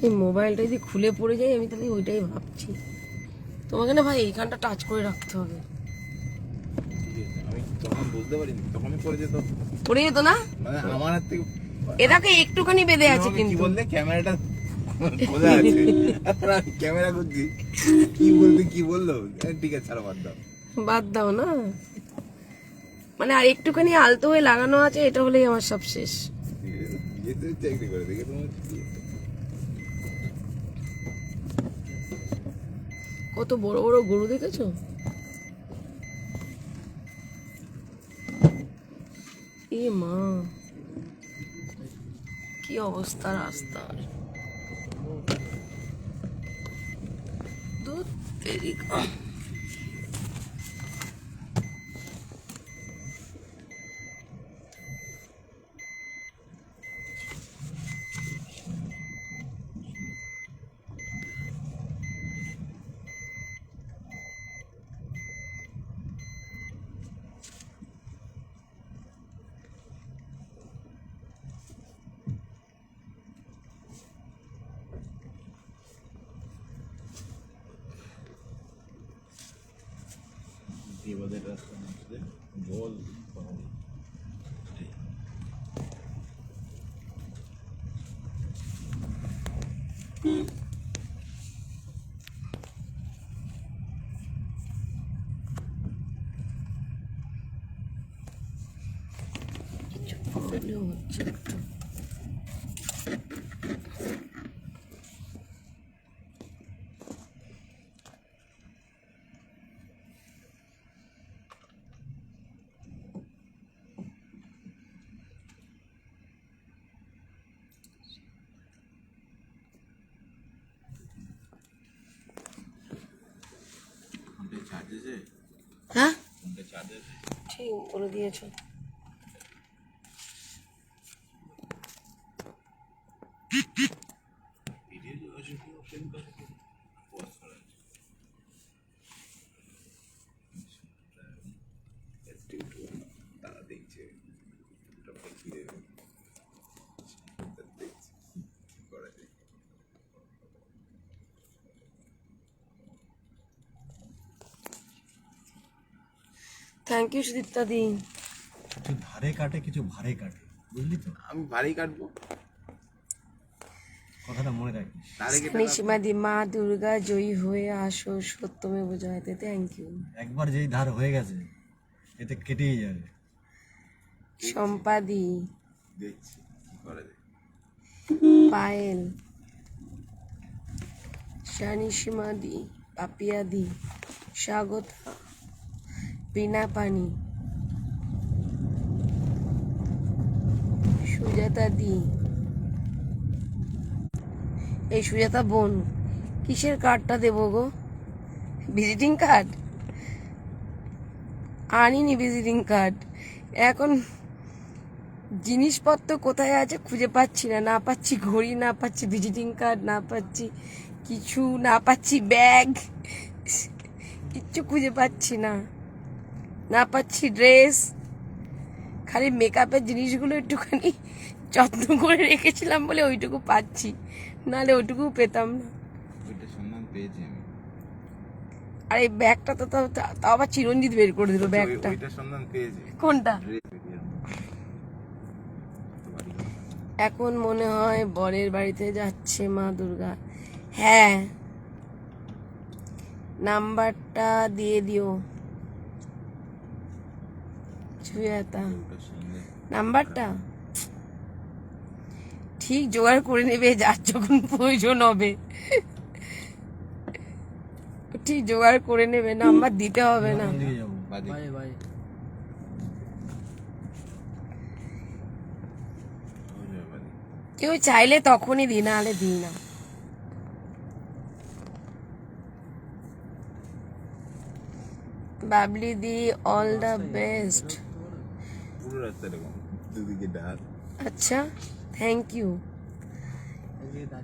এই মোবাইলটা যদি খুলে পড়ে যায়, আমি তাহলে ওইটাই ভাবছি। তোমাকে না ভাই এইখানটা টাচ করে রাখতে হবে। আমি তখন বুঝতে পারিনি, তখনই পড়ে যেত। পড়ে যেত না? মানে আমার হাত থেকে এটাকে একটুখানি বেঁধে আছে তুমি আমাকে কি কিন্তু। বললে ক্যামেরাটা খোলা আছে, আর আমি ক্যামেরা করছি, কি বলতে কি বললো, ঠিক আছে ছাড়ো, বাদ দাও। বাদ দাও না, মানে আর একটুখানি আলতো হয়ে লাগানো আছে, এটা হলেই আমার সব শেষ। বিয়েতে চাকরি করে দেখে তোমার কত বড় বড় গরু দেখেছো? এ মা, কি অবস্থা রাস্তার। ধুর তেরিকা। বিবাদের রাস্তার মধ্যে জল পাহাড়ি। কিছু প্রবলেম হচ্ছে একটু। ফোনটা চার্জ আছে? হ্যাঁ, ফোনটা চার্জ আছে? ঠিক বলে দিয়েছো। ভিডিও আছে কি অপশন করে পজ করা আছে। তারা দেখছে, ওটা দেখিয়ে দেবে। দেখছে কি করা যায়। থ্যাংক ইউ সুদীপ্তা দি। কিছু ধারে কাটে, কিছু ভারে কাটে, বুঝলি তো? আমি ভারী কাটবো, কথাটা মনে রাখিস। তারে কেটে নিশিমা দি, মা দুর্গা জয়ী হয়ে আসো, সত্যমে বোঝাইতে, থ্যাংক ইউ। একবার যেই ধার হয়ে গেছে, এতে কেটেই যাবে। সম্পাদি, দেখছি কি করা যায়। পায়েল, শানিসীমা দি, পাপিয়া দি, স্বাগতা, বিনা পানি, সুজাতা দি। এই সুজাতা বোন, কিসের কার্ডটা দেবো গো? ভিজিটিং কার্ড আনিনি, ভিজিটিং কার্ড এখন জিনিসপত্র কোথায় আছে খুঁজে পাচ্ছি না, না পাচ্ছি ঘড়ি, না পাচ্ছি ভিজিটিং কার্ড, না পাচ্ছি কিছু, না পাচ্ছি ব্যাগ, কিচ্ছু খুঁজে পাচ্ছি না, না পাচ্ছি ড্রেস। খালি মেকআপের জিনিসগুলো একটুখানি যত্ন করে রেখেছিলাম বলে ওইটুকু পাচ্ছি, নাহলে ওইটুকু পেতাম না। ওইটা সন্ধান পেয়েছি আমি। আর এই ব্যাগটা তো তাও তাও আবার চিরঞ্জিত বের করে দিল ব্যাগটা। ওইটা সন্ধান পেয়েছি। কোনটা? ড্রেস এখন মনে হয় বরের বাড়িতে যাচ্ছে মা দুর্গা। হ্যাঁ, নাম্বারটা দিয়ে দিও সুজাতা। নাম্বারটা ঠিক জোগাড় করে নেবে, যার যখন প্রয়োজন হবে ঠিক জোগাড় করে নেবে, নাম্বার দিতে হবে না। দিকে যাবো বাদে। Bye bye. কেউ চাইলে তখনই দিই, না হলে দিই না। বাবলি দি, অল দ্য বেস্ট। পুরো রাস্তা এরকম দুদিকে ডাক। আচ্ছা, থ্যাংক ইউ।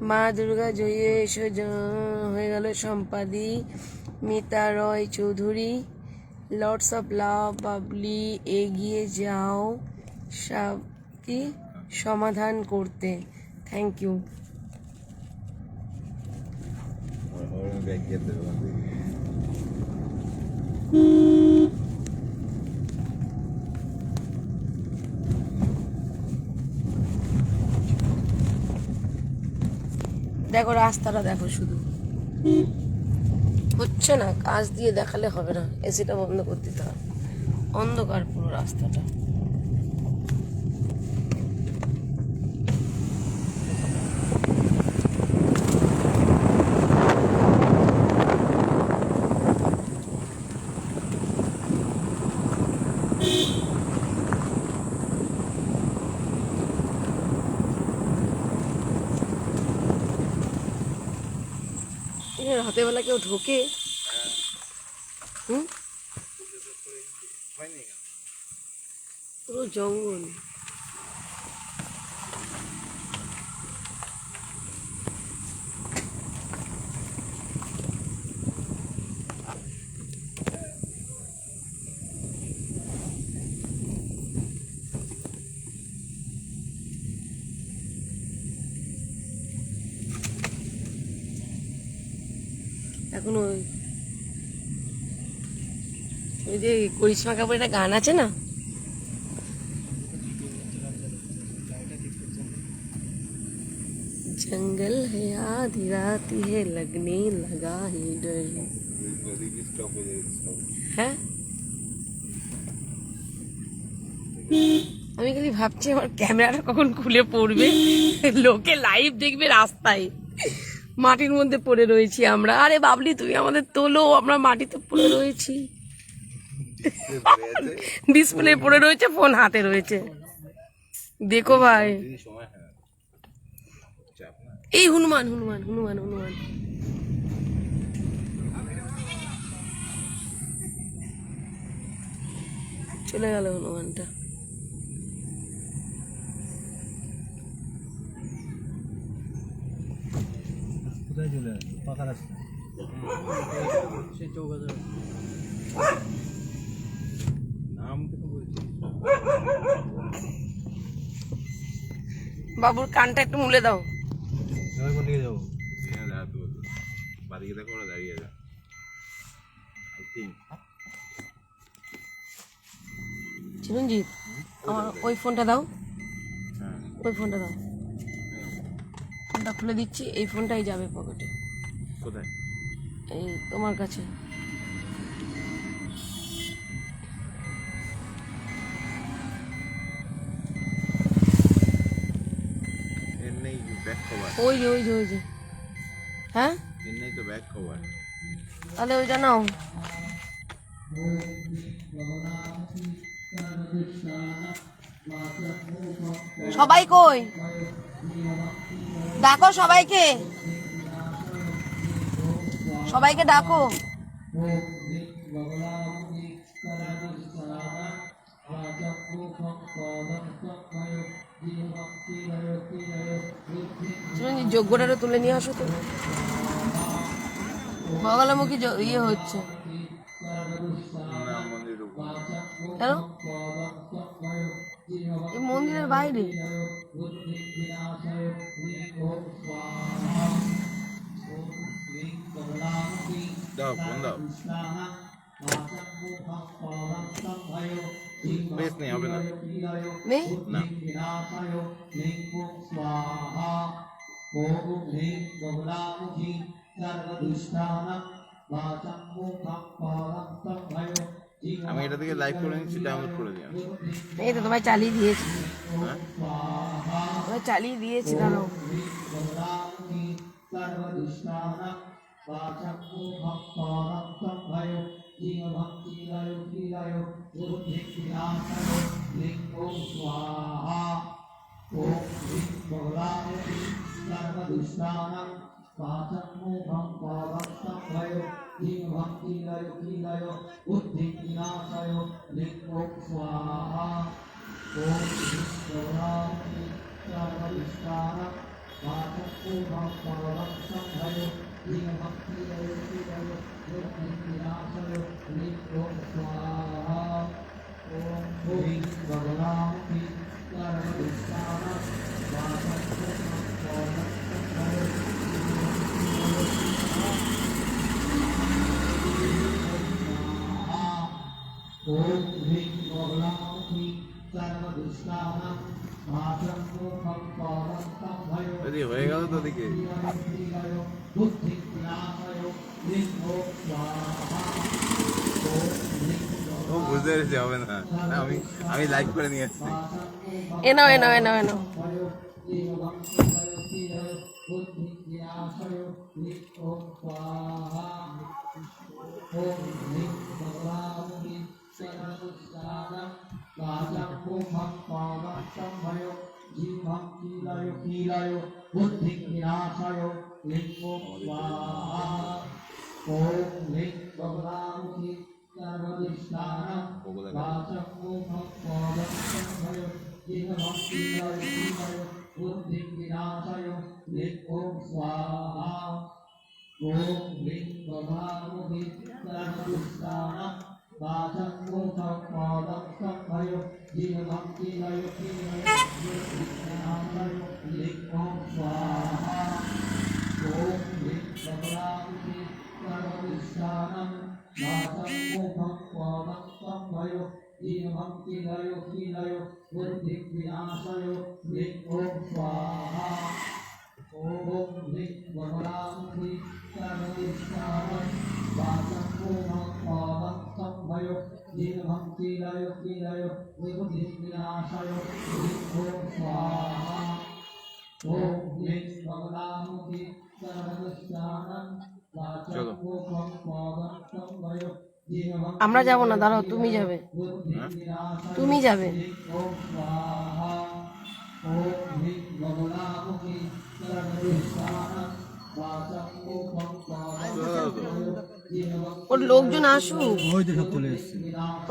মা দুর্গা জয়ী এসো হয়ে গেল সম্পাদি, Mita Roy Chowdhury, lords of love, Babli এগিয়ে যাও সব কি সমাধান করতে। Thank you. ওর ব্যাগ যেতে হবে। দেখো রাস্তাটা দেখো, শুধু হচ্ছে না, কাজ দিয়ে দেখালে হবে না, এসিটা বন্ধ করে দিতে হবে, অন্ধকার পুরো রাস্তাটা। রাতের বেলা কেউ ঢোকে? হুম, পুরো জঙ্গল। এখন ওই যে করিশ্মা কাপুরের একটা গান আছে না, जंगल है आधी रात है लगने लगा है डर। ওদিকে স্টপ হয়ে যাবে সব। হ্যাঁ, আমি খালি ভাবছি আমার ক্যামেরাটা কখন খুলে পড়বে, লোকে লাইভ দেখবে রাস্তায়, মাটির মধ্যে পড়ে রয়েছি আমরা। আরে বাবলি তুমি আমাদের তোলো, আমরা মাটিতে পড়ে রয়েছি, ডিসপ্লে পড়ে রয়েছে, ফোন হাতে রয়েছে, দেখো ভাই। যদি সময় হয় চাপ না। এই হনুমান হনুমান হনুমান হনুমান, চলে গেল হনুমানটা। কোথায় চলে আসবে? পাকা রাস্তা। সেই চৌকাছে নাম কেন বলছিস? বাবুর কানটা একটু মুলে দাও। এবার কোন দিকে যাবো? হ্যাঁ দাঁড়াতে বলতো। বাদিকে দেখো, ওরা দাঁড়িয়ে যা। I think। চিরঞ্জিত, আমার ওই ফোনটা দাও, হ্যাঁ। ওই ফোনটা দাও, ফোনটা খুলে দিচ্ছি, এই ফোনটাই যাবে পকেটে, কোথায়? এই তোমার কাছে। ওই যে ওই যে ওই যে, হ্যাঁ চেন্নাই তো ব্যাক কভার। তাহলে ওইটা নাও। সবাই কই? ডাকো সবাইকে, সবাইকে ডাকো। চিরঞ্জিত যজ্ঞটারও তুলে নিয়ে আসো তো, বগলামুখী ইয়ে হচ্ছে না মন্দির উপর। কেন? এই মন্দিরের বাইরে। দাও ফোন দাও। বেশ নেই, হবে না। নেই? না। আমি এটা থেকে লাইভ করে নিচ্ছি, ডাউনলোড করে দিই আমি। এই তো তোমায় চালিয়ে দিয়েছি, হ্যাঁ তোমায় চালিয়ে দিয়েছি, দাঁড়াও। যদি হয়ে গেল তো দিকে ও বুঝতে পেরেছি, হবে না। আমি লাইভ করে নিয়ে আসছি। এ নাও এ নাও এ নাও এ নাও। চলো। আমরা যাবো না, দাঁড়াও, তুমি যাবে, হ্যাঁ তুমি যাবে। ওর লোকজন আসুক, ওই তো সব চলে এসছে।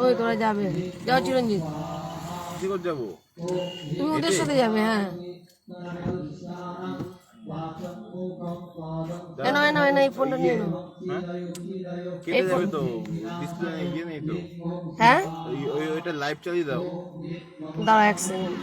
ওই তোরা যাবে, যাও চিরঞ্জিত, কি করে যাবো? তুমি ওদের সাথে যাবে। হ্যাঁ এনো এনো এনো, এই ফোনটা নিয়ে নাও। হ্যাঁ কেটে যাবে তো, ডিসপ্লে ইয়ে নেই তো। হ্যাঁ ওইটা লাইভ চালিয়ে দাও। দাঁড়াও এক সেকেন্ড।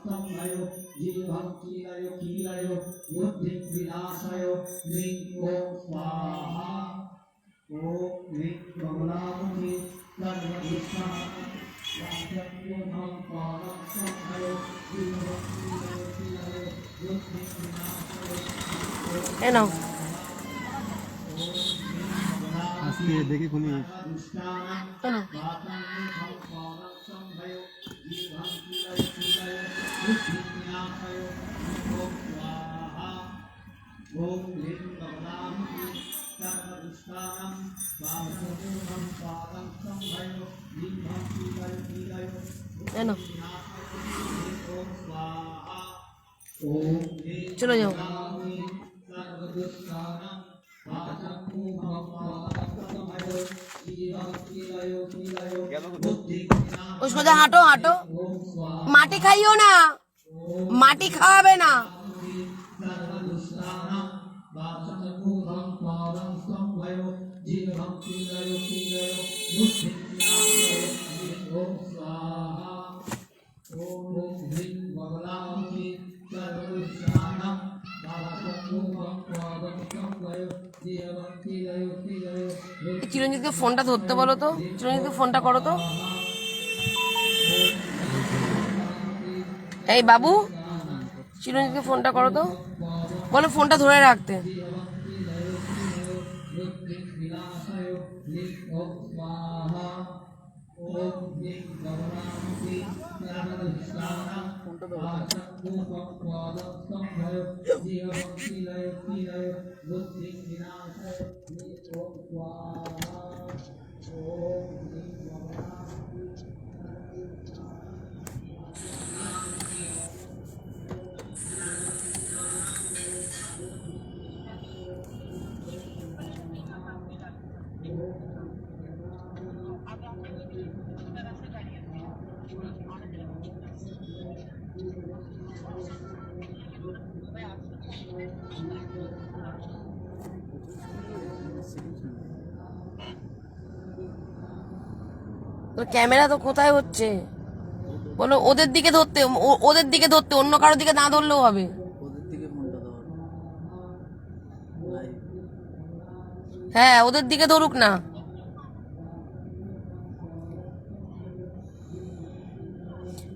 এ নাও। আজকে দেখি খুলি এ নাও। এ নাও। চলে যাও। ও সোজা হাঁটো হাঁটো, মাটি খাইও না, মাটি খাওয়াবে না। চিরঞ্জিতকে ফোনটা ধরতে বলো তো, চিরঞ্জিতকে ফোনটা করো তো। এই বাবু, চিরঞ্জিতকে ফোনটা করো তো, বলো ফোনটা ধরে রাখতে। ক্যামেরা তো কোথায় হচ্ছে বলো? ওদের দিকে ধরতে, ওদের দিকে ধরতে, অন্য কারোর দিকে না ধরলেও হবে। হ্যাঁ, ওদের দিকে ধরুক না।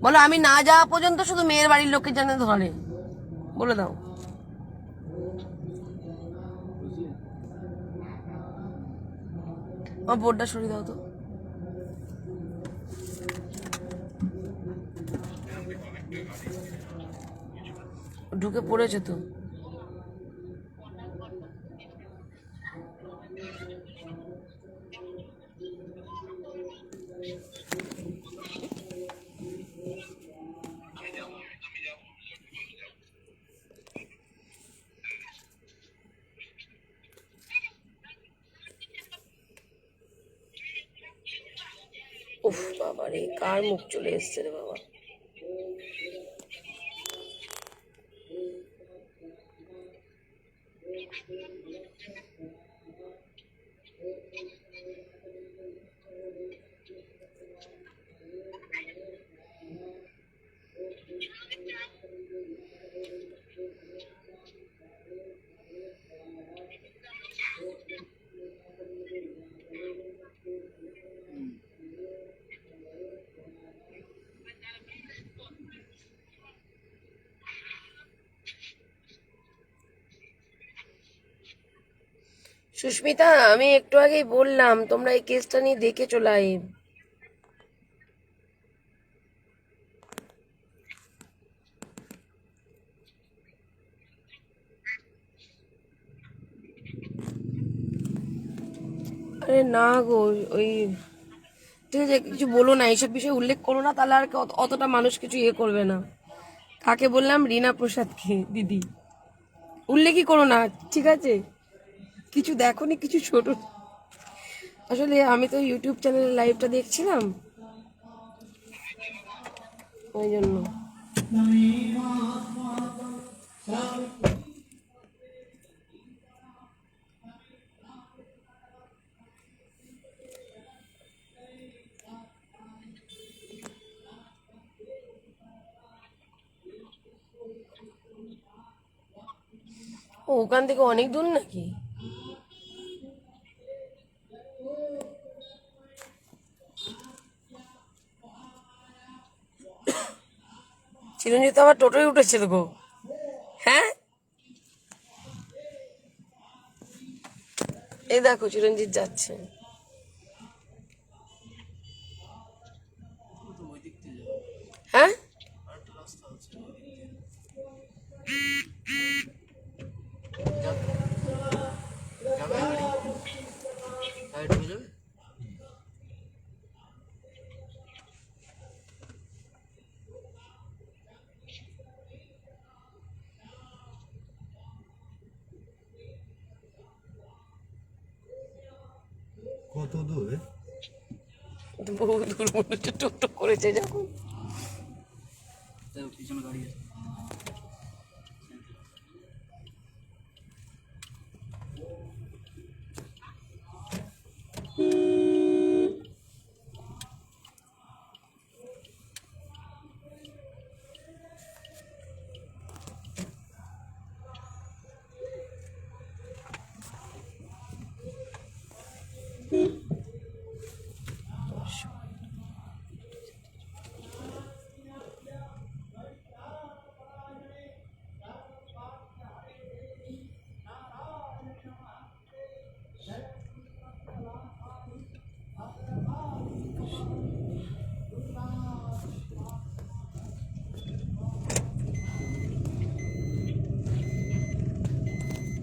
বলো আমি না যাওয়া পর্যন্ত শুধু মেয়ের বাড়ির লোকের জন্য ধরে, বলে দাও। আমার বোর্ডটা সরিয়ে দাও তো। ঢুকে পড়েছে তো। উফ বাবা রে, কার মুখ চলে এসছে রে বাবা। সুস্মিতা, আমি একটু আগেই বললাম তোমরা এই কেসটা নিয়ে দেখেছো লাইভ। আরে না গো, ওই ঠিক আছে, কিছু বলো না, এইসব বিষয়ে উল্লেখ করো না, তাহলে আর অতটা মানুষ কিছু ইয়ে করবে না। কাকে বললাম? রিনা প্রসাদকে দিদি। উল্লেখই করো না, ঠিক আছে? কিছু দেখোনি, কিছু ছোট। আসলে আমি তো ইউটিউব চ্যানেলে লাইভটা দেখছিলাম, ওই জন্য। ও, ওখান থেকে অনেক দূর নাকি? চিরঞ্জিত আবার টোটোয় উঠেছে তো গো। হ্যাঁ, এই দেখো চিরঞ্জিত যাচ্ছে। হ্যাঁ, কত দূর? বহু দূর মনে হচ্ছে টোটো করেছে যখন।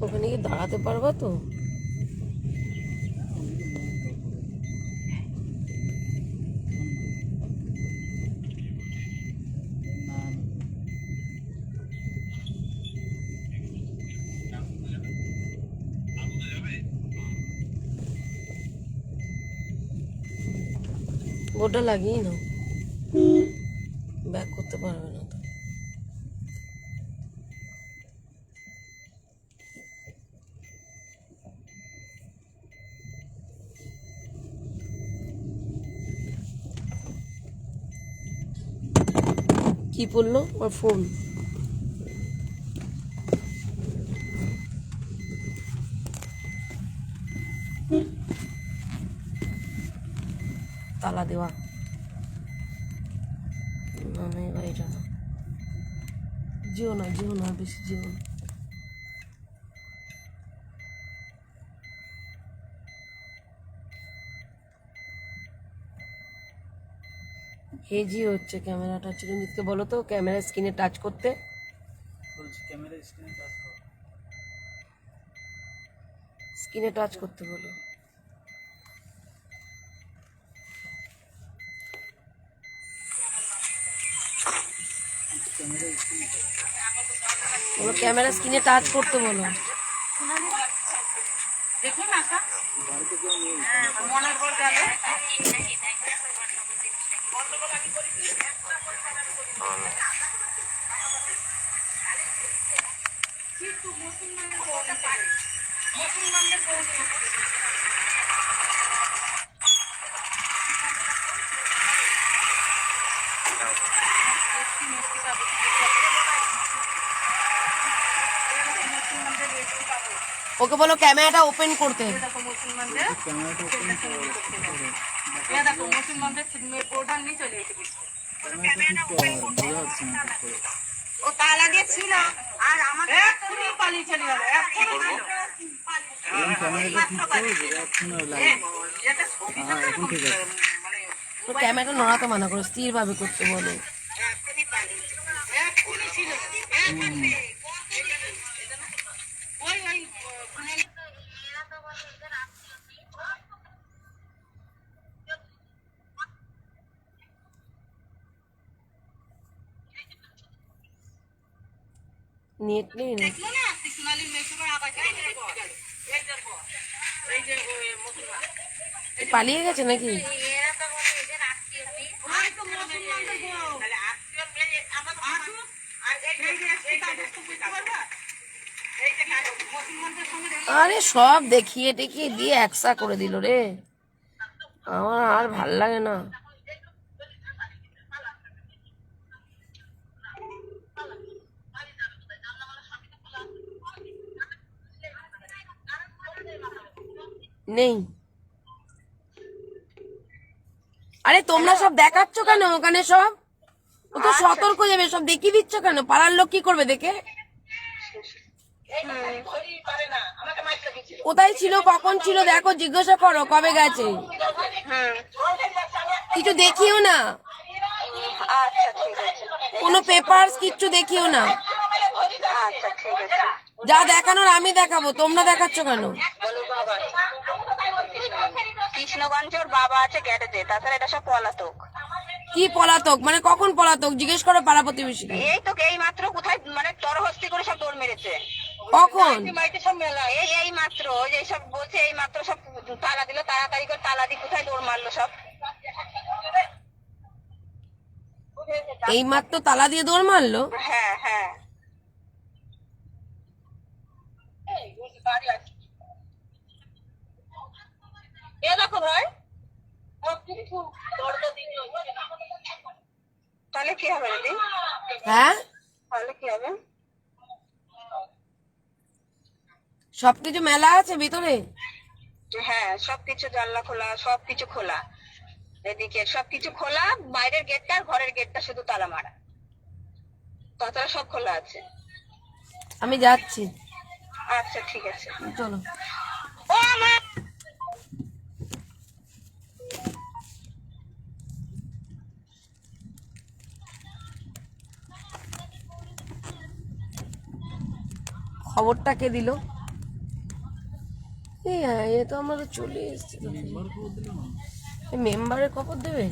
ওখানে কি দাঁড়াতে পারবা তো? বোর্ডটা লাগিয়ে নাও, ব্যাক করতে পারবে না তো। কি পড়লো? আমার ফোন। তালা দেওয়া, আমি বাড়িটা না, যেও না, যেও না, বেশি যেও না। হেজি হচ্ছে ক্যামেরাটা। চিরঞ্জিতকে বলো তো ক্যামেরা স্ক্রিনে টাচ করতে। স্ক্রিনে টাচ করতে বলো। বলো ক্যামেরা স্ক্রিনে টাচ করতে বলো। দেখুন আঁকা মনের ঘর গেলে ওকে বলো ক্যামেরাটা ওপেন করতে। দেখো মুসলমানদের দেখো মুসলমানদের প্রধান নিয়ে চলে এসেছে। ও তালা দিয়ে ছিল আর আমাদের এক্ষুনি পালিয়ে চলে গেল। তো ক্যামেরাটা নড়াতে মানা করো, স্থির ভাবে করতে বলো। নেট নেই না, পালিয়ে গেছে নাকি? আরে সব দেখিয়ে টেকিয়ে দিয়ে একসা করে দিল রে, আমার আর ভাল লাগে না। নেই। আরে তোমরা সব দেখাচ্ছ কেন ওখানে সব? ও তো সতর্ক যাবে, সব দেখিয়ে দিচ্ছ কেন? পাড়ার লোক কি করবে দেখে? কোথায় ছিল, কখন ছিল দেখো, জিজ্ঞাসা করো কবে গেছে। কিছু দেখিও না, আচ্ছা ঠিক আছে, কোনো পেপারস কিচ্ছু দেখিও না। আচ্ছা ঠিক আছে। যা দেখানোর আমি দেখাবো, তোমরা দেখাচ্ছ কেন? কৃষ্ণগঞ্জে ওর বাবা আছে গ্যারেজে, তাছাড়া এটা সব পলাতক। কি পলাতক মানে? কখন পলাতক জিজ্ঞেস করো পাড়া প্রতিবেশীকে। এই তো এই মাত্র কোথায় মানে তরহস্তি করে সব দৌড় মেরেছে। কখন? এই মাত্র এইসব বলছে, এই মাত্র সব তালা দিল, তাড়াতাড়ি করে তালা দিয়ে কোথায় দৌড় মারলো সব। এই মাত্র তালা দিয়ে দৌড় মারলো? হ্যাঁ হ্যাঁ। এ দেখো ভাই, তাহলে কি হবে দিদি? হ্যাঁ, তাহলে কি হবে? সবকিছু মেলা আছে ভিতরে। হ্যাঁ সবকিছু জানলা খোলা, সবকিছু খোলা, এদিকে সবকিছু খোলা, বাইরের গেটটা আর ঘরের গেটটা শুধু তালা মারা, তাছাড়া সব খোলা আছে। আমি যাচ্ছি, আচ্ছা ঠিক আছে। চলো। ও আমার খবরটা কে দিল? এই এ তো আমরা তো চলে এসেছি। মেম্বারের খবর দেবে?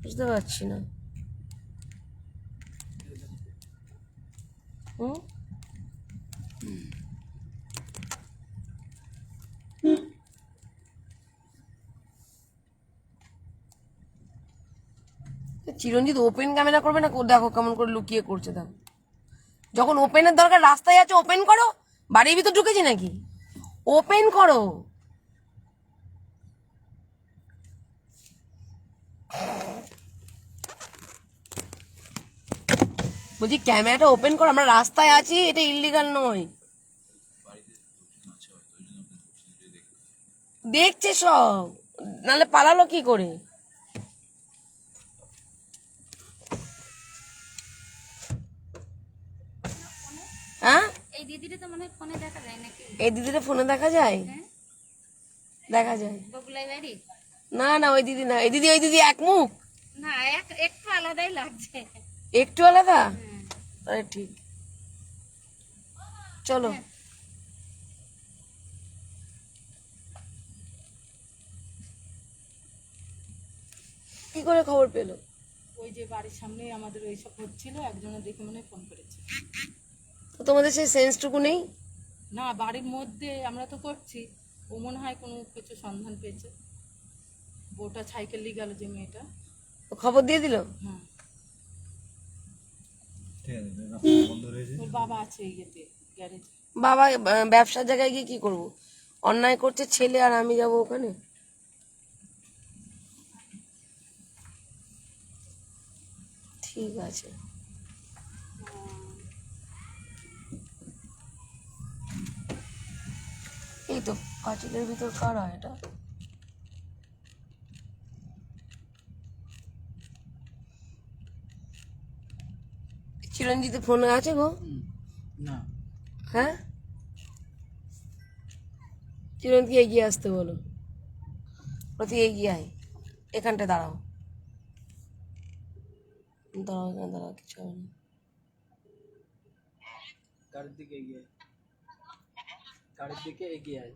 বুঝতে পারছি না। হুম, চিরঞ্জিত ওপেন ক্যামেরা করবে না? দেখো কেমন করে লুকিয়ে করছে। দেখো, যখন ওপেনের দরকার রাস্তায় আছে ওপেন করো। বাড়ির ভিতর ঢুকেছি নাকি? ওপেন করো। বলছি ক্যামেরাটা ওপেন করো, আমরা রাস্তায় আছি, এটা ইল্লিগাল নয়। দেখছে সব, নাহলে পালালো কি করে? হ্যাঁ, এই দিদিটা তো মানে ফোনে দেখা যায় নাকি? এই দিদিটা ফোনে দেখা যায়? দেখা যায়। বগুলাই বাড়ি? না না, ওই দিদি না, এই দিদি, ওই দিদি এক মুখ, না একটু আলাদাই লাগছে। একটু আলাদা। তাহলে ঠিক, চলো। কি করে খবর পেলো? ওই যে বাড়ির সামনে আমাদের ওইসব হচ্ছিল, একজনের দেখে মনে হয় ফোন করেছে। তো তোমাদের সেই সেন্সটুকু নেই? না, বাড়ির মধ্যে আমরা তো করছি, ও মনে হয় কোনো কিছু সন্ধান পেয়েছে। বউটা সাইকেল নিয়ে গেল যে মেয়েটা। ও খবর দিয়ে দিল? হ্যাঁ, ঠিক আছে, রাস্তা বন্ধ রয়েছে। ওর বাবা আছে ইয়েতে গ্যারেজে। বাবা ব্যবসার জায়গায় গিয়ে কি করব? অন্যায় করছে ছেলে আর আমি যাব ওখানে? ঠিক আছে, এই তো পাঁচিলের ভিতর কারা এটা? চিরঞ্জিত ফোনে আছে গো? না, হ্যাঁ, চিরঞ্জিত এগিয়ে আসতে বলো। প্রতি এগিয়ে আয়, এখানটা দাঁড়াও। দাঁড়াও, এখানে দাঁড়াও, কিছু হবে না। গাড়ির দিকে এগিয়ে আয়, গাড়ির দিকে এগিয়ে আয়।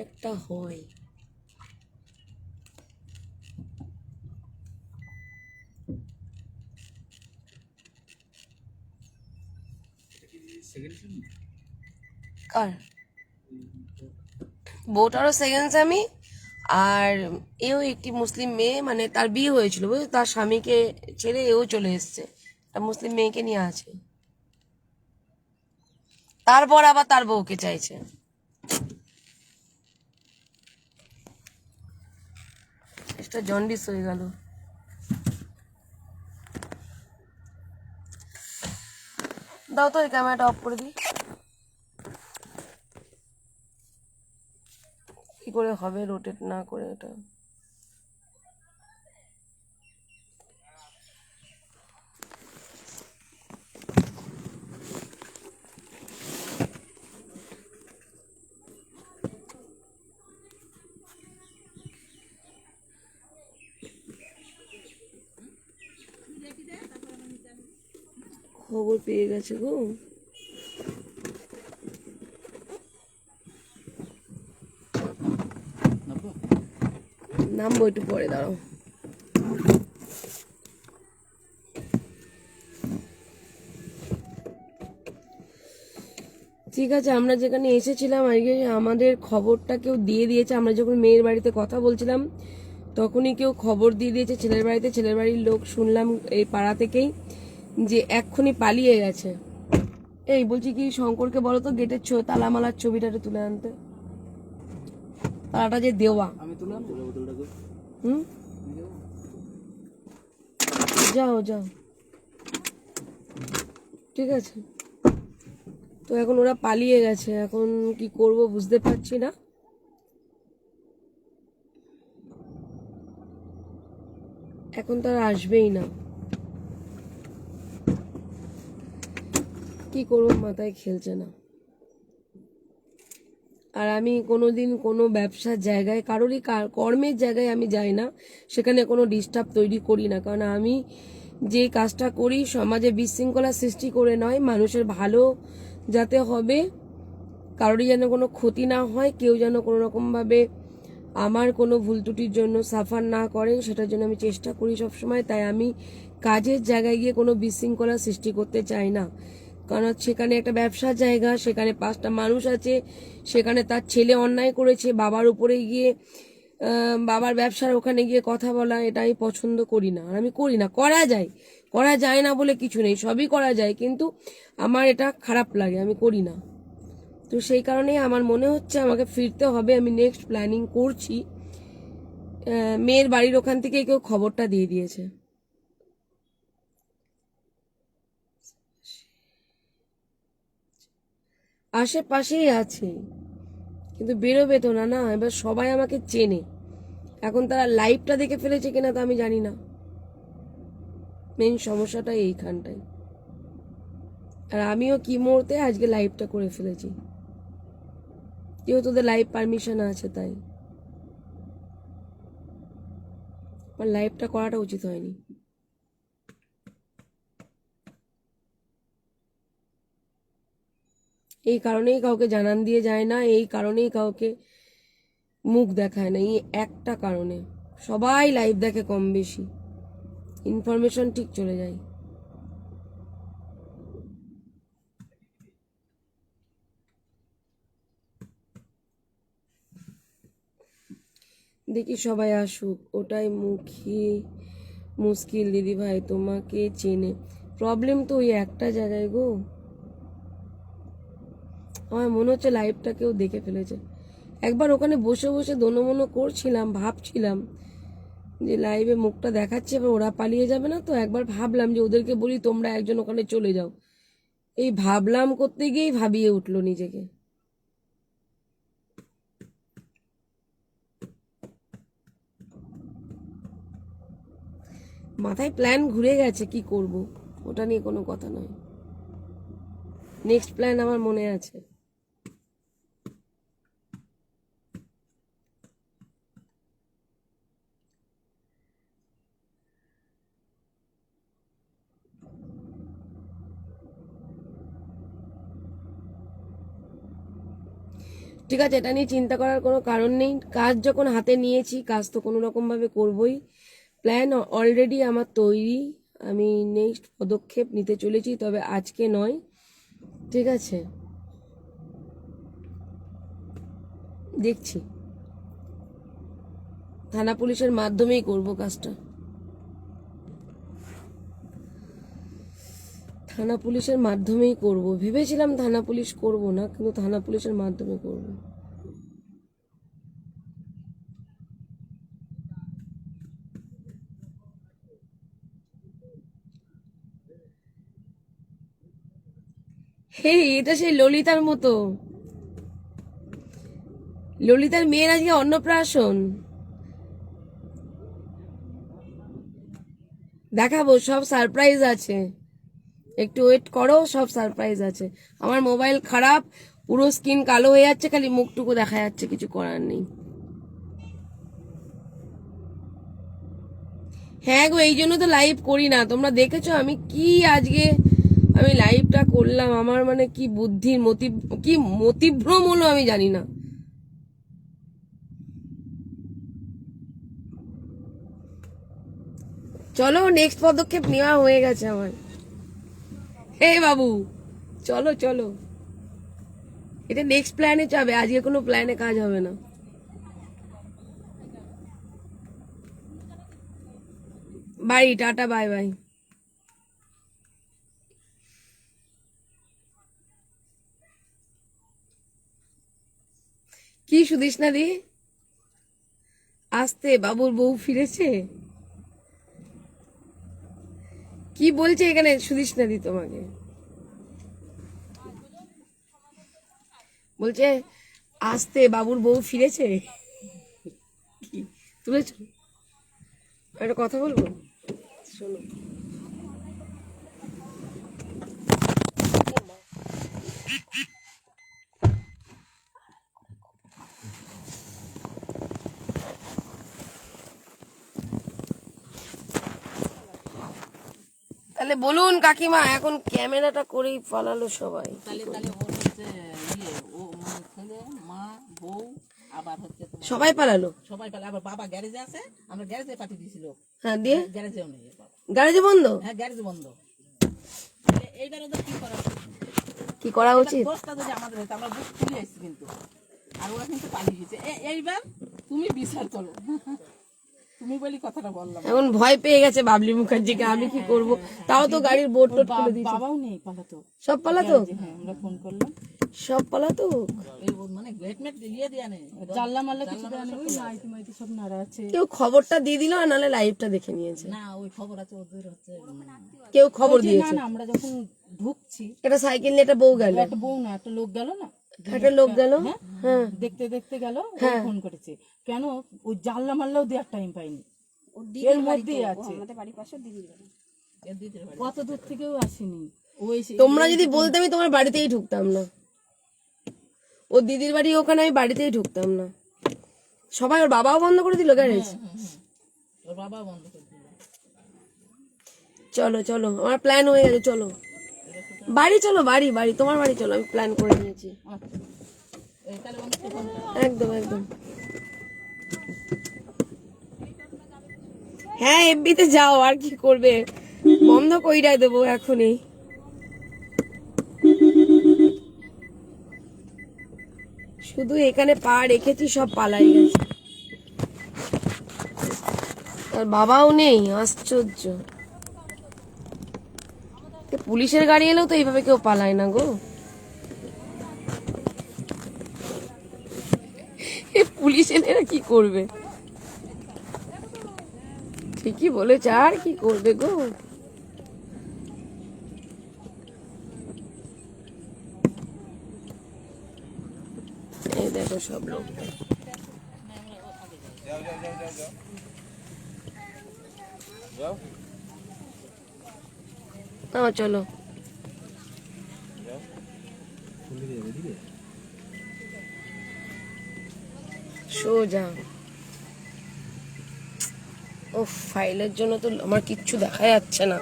একটা হয় কার? বউটারও সেকেন্ড স্বামী, আর এও একটি মুসলিম মেয়ে, মানে তার বিয়ে হয়েছিল বুঝলি, তার স্বামীকে ছেড়ে এও চলে এসছে, একটা মুসলিম মেয়েকে নিয়ে আছে। তারপর আবার তার বউকে চাইছে। জন্ডিস হয়ে গেল। দাও তো, এই ক্যামেরাটা অফ করে দিই। কি করে হবে রোটেট না করে এটা? খবর পেয়ে গেছে গো। নামবো একটু পরে, দাঁড়াও। ঠিক আছে, আমরা যেখানে এসেছিলাম আজকে আমাদের খবরটা কেউ দিয়ে দিয়েছে। আমরা যখন মেয়ের বাড়িতে কথা বলছিলাম তখনই কেউ খবর দিয়ে দিয়েছে ছেলের বাড়িতে। ছেলের বাড়ির লোক শুনলাম এই পাড়া থেকেই যে এক্ষুনি পালিয়ে গেছে। এই বলছি কি, শঙ্করকে বলো তো গেটের তালামালার ছবিটা তুলে আনতে, তালাটা যে দেওয়া। আমি তুললাম বোতলটা। হুম, যাও যাও, ঠিক আছে। তো এখন ওরা পালিয়ে গেছে, এখন কি করব বুঝতে পারছি না। এখন তারা আসবেই না, কি করবো মাথায় খেলছে না। আর আমি কোনোদিন কোনো ব্যবসার জায়গায় কারোরই কর্মের জায়গায় আমি যাই না, সেখানে কোনো ডিস্টার্ব তৈরি করি না। কারণ আমি যে কাজটা করি সমাজে বিশৃঙ্খলা সৃষ্টি করে নয়, মানুষের ভালো যাতে হবে, কারোরই যেন কোনো ক্ষতি না হয়, কেউ যেন কোনো রকমভাবে আমার কোনো ভুল ত্রুটির জন্য সাফার না করেন, সেটার জন্য আমি চেষ্টা করি সবসময়। তাই আমি কাজের জায়গায় গিয়ে কোনো বিশৃঙ্খলা সৃষ্টি করতে চাই না। কারণ সেখানে একটা ব্যবসার জায়গা, সেখানে 5টা মানুষ আছে, সেখানে তার ছেলে অন্যায় করেছে, বাবার উপরে গিয়ে বাবার ব্যবসার ওখানে গিয়ে কথা বলা, এটা আমি পছন্দ করি না। আর আমি করি না। করা যায় না বলে কিছু নেই, সবই করা যায়, কিন্তু আমার এটা খারাপ লাগে, আমি করি না। তো সেই কারণেই আমার মনে হচ্ছে আমাকে ফিরতে হবে। আমি নেক্সট প্ল্যানিং করছি। মেয়ের বাড়ির ওখান থেকে কেউ খবরটা দিয়ে দিয়েছে। আশেপাশেই আছে, কিন্তু বেরোবে তো না। না, এবার সবাই আমাকে চেনে। এখন তারা লাইভটা দেখে ফেলেছে কিনা তা আমি জানি না। মেন সমস্যাটা এইখানটাই। আর আমিও কি মুহূর্তে আজকে লাইভটা করে ফেলেছি, যেহেতু তোদের লাইভ পারমিশন আছে, তাই আমার লাইভটা করাটা উচিত হয়নি। এই কারণেই কাউকে জানান দিয়ে যায় না, এই কারণেই কাউকে মুখ দেখায় না, এই একটা কারণে। সবাই লাইভ দেখে কম বেশি, ইনফরমেশন ঠিক চলে যায়। দেখি সবাই আসুক, ওটাই মুশকিল। দিদি ভাই তোমাকে চেনে, প্রবলেম তো ওই একটা জায়গায় গো। আমার মনে হচ্ছে লাইভটা কেউ দেখে ফেলেছে। একবার ওখানে বসে বসে দোনোমনো করছিলাম, ভাবছিলাম যে লাইভে মুখটা দেখাচ্ছে, এবার ওরা পালিয়ে যাবে না তো। একবার ভাবলাম যে ওদেরকে বলি তোমরা একজন ওখানে চলে যাও। এই ভাবলাম করতে গিয়েই ভাবিয়ে উঠলো নিজেকে। মাথায় প্ল্যান ঘুরে গেছে, কি করব ওটা নিয়ে কোনো কথা নয়। নেক্সট প্ল্যান আমার মনে আছে। ঠিক আছে, এটা নিয়ে চিন্তা করার কোনো কারণ নেই। কাজ যখন হাতে নিয়েছি, কাজ তো কোনো রকমভাবে করবই। প্ল্যান অলরেডি আমার তৈরি, আমি নেক্সট পদক্ষেপ নিতে চলেছি, তবে আজকে নয়, ঠিক আছে? দেখছি, থানা পুলিশের মাধ্যমেই করব কাজটা। থানা পুলিশের মাধ্যমেই করব। ভেবেছিলাম থানা পুলিশ করব না, কিন্তু থানা পুলিশের মাধ্যমে করব। হে, এটা সেই ললিতার মতো। ললিতার মেয়ের আজকে অন্নপ্রাশন। দেখাবো, সব সারপ্রাইজ আছে, একটু ওয়েট করো, সব সারপ্রাইজ আছে। আমার মোবাইল খারাপ, পুরো স্ক্রিন কালো হয়ে যাচ্ছে, খালি মুখটুকু দেখা যাচ্ছে, কিছু করার নেই। হ্যাঁ গো, এই জন্য তো লাইভ করি না। তোমরা দেখেছো আমি কি আজকে আমি লাইভটা করলাম, আমার মানে কি বুদ্ধির কি মতিভ্রম হলো আমি জানি না। চলো, নেক্সট পদক্ষেপ নেওয়া হয়ে গেছে আমার। হে বাবু, চলো চলো, এটা নেক্সট প্ল্যানে যাবে, আজকে কোনো প্ল্যানে কাজ হবে না। Bye, tata, bye bye. কি সুদেষ্ণা দি, আসতে বাবুর বউ ফিরেছে? কি বলছে এখানে সুদেষ্ণা দি তোমাকে? বলছে আসতে বাবুর বউ ফিরেছে। কি তুলেছ? একটা কথা বলবো, শোনো। তাহলে বলুন কাকিমা, এখন ক্যামেরাটা করেই পালালো সবাই। তাহলে তাহলে ওর হচ্ছে ও মানে ছেলে, মা, বউ, আবার হচ্ছে তোমার সবাই পালালো? সবাই পেলে। আবার বাবা গ্যারেজে আছে, আমরা গ্যারেজে পাঠিয়ে দিয়েছিল। হ্যাঁ, দিয়ে গ্যারেজেও নেই বাবা। গ্যারেজে বন্ধ? হ্যাঁ, গ্যারেজ বন্ধ। এইবার ওদের কি করা কি করা উচিত? দোষটা যদি আমাদের হতো, আমরা বুক খুলে এসেছি কিন্তু, আর ওরা কিন্তু পালিয়ে গেছে। এইবার তুমি বিচার করো। তুমি বলি কথাটা বললাম। এখন ভয় পেয়ে গেছে বাবলি মুখার্জিকে, আমি কি করব? তাও তো গাড়ির বোর্ড টোট খুলে দিয়েছে। বাবাও নেই, পালাতো। সব পালাতো? হ্যাঁ, আমরা ফোন করলাম, সব পালাতো? এই মানে গেট মেট দিয়ে দেয়া নেই, জানলা মাল্লা কিছু দেওয়া নেই, ওই নাইটি মাইটি সব নাড়া আছে। কেউ খবরটা দিয়ে দিল, আর নাহলে লাইভটা দেখে নিয়েছে। না ওই খবর আছে ওদের হচ্ছে। কেউ খবর বলছি, না দিয়েছে? না, আমরা যখন ঢুকছি, একটা সাইকেল নিয়ে একটা বউ গেল, একটা বউ না একটা লোক গেল না, একটা লোক গেল। হ্যাঁ, দেখতে দেখতে গেল, ফোন করেছে। কেন ওই জানলা মাল্লাও দেওয়ার টাইম পাইনি, এর মধ্যেই আছে। আমাদের বাড়ির পাশে দিদির বাড়ি। কত দূর থেকেও আসেনি। ওই তোমরা যদি বলতে আমি তোমার বাড়িতেই ঢুকতাম না। ও দিদির বাড়ি ওখানে, আমি বাড়িতেই ঢুকতাম না। সবাই, ওর বাবাও বন্ধ করে দিল গ্যারেজ। ওর বাবা বন্ধ করে দিল। চলো চলো, আমার প্ল্যান হয়ে গেছে, চলো বাড়ি, চলো বাড়ি, বাড়ি তোমার বাড়ি চলো, আমি প্ল্যান করে নিয়েছি। এই তাহলে বন্ধ ফোন একদম একদম। হ্যাঁ, এফবিতে যাও, আর কি করবে, বন্ধ কইরাই দেবো এখনই। শুধু এখানে পা রেখেছি, সব পালাই গেছে, আর বাবাও নেই, আশ্চর্য। পুলিশের গাড়ি এলেও তো এইভাবে কেউ পালায় না গো। পুলিশ এলে এরা কি করবে? ঠিকই বলেছে, আর কি করবে গো। এই দেখো সব লোক। চলো সোজা। ও ফাইলের জন্য তো আমার কিচ্ছু দেখা যাচ্ছে না।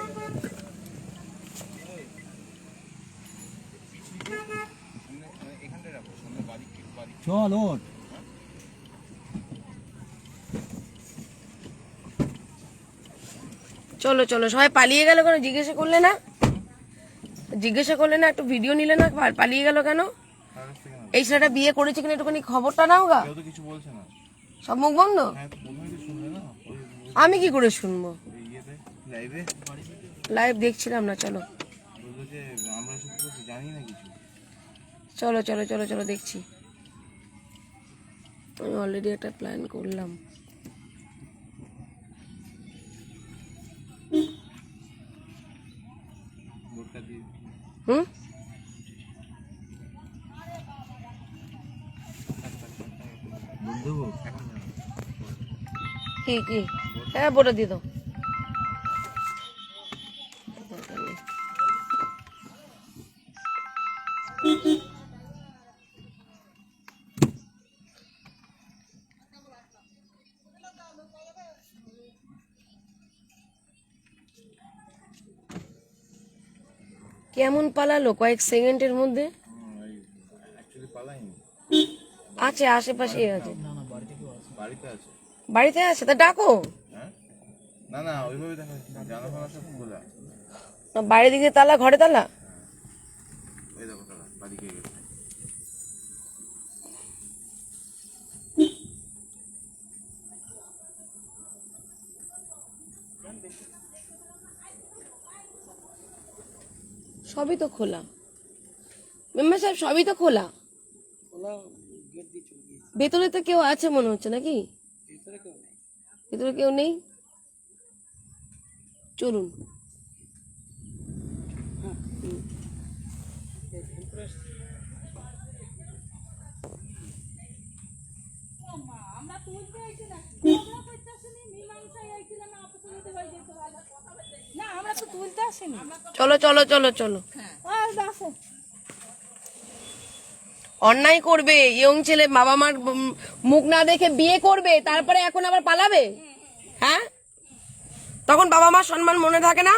চল ওঠ। চলো চলো, সবাই পালিয়ে গেল কেন? জিজ্ঞাসা করলে না? জিজ্ঞাসা করলে না? একটু ভিডিও নিলে না? পালিয়ে গেল কেন? এই ছেলেটা বিয়ে করেছে কিনা একটুখানি খবরটা নাও গা। কেউ তো কিছু বলছে না। সব মুখ বন্ধ। হ্যাঁ, তো বলবে তো শুনবে না। আমি কি করে শুনবো? ইয়েতে লাইভে লাইভ দেখছিলাম না। চলো বললো যে আমরা এসব কিছু জানি না কিছু। চলো চলো চলো চলো, দেখছি। আমি অলরেডি একটা প্ল্যান করলাম। ভোটটা দিয়ে হুম, দেবো কি কি হ্যাঁ বলে দিয়ে দাও। কেমন পালালো কয়েক সেকেন্ডের মধ্যে? অ্যাকচুয়ালি পালাইনি, আছে আশেপাশে আছে, বাড়িতে আছে। বাড়িতে আছে, তা ডাকো। হ্যাঁ, না না ওইভাবে দেখা যাচ্ছে না, জানা ফানা সব খোলা। বাইরের দিকে তালা, ঘরে তালা। এই দেখো তালা, বাড়িতে গেছে। সবই তো খোলা মেম্বার সাহেব, সবই তো খোলা। ভেতরে তো কেউ আছে মনে হচ্ছে নাকি? ভেতরে কেউ নেই, চলুন। না আমরা তো তুলতে আসিনি। চলো চলো চলো চলো। অন্যায় করবে ইয়ং ছেলে, বাবা মার মুখ না দেখে বিয়ে করবে, তারপরে এখন আবার পালাবে? হ্যাঁ, তখন বাবা মার সম্মান মনে থাকে না?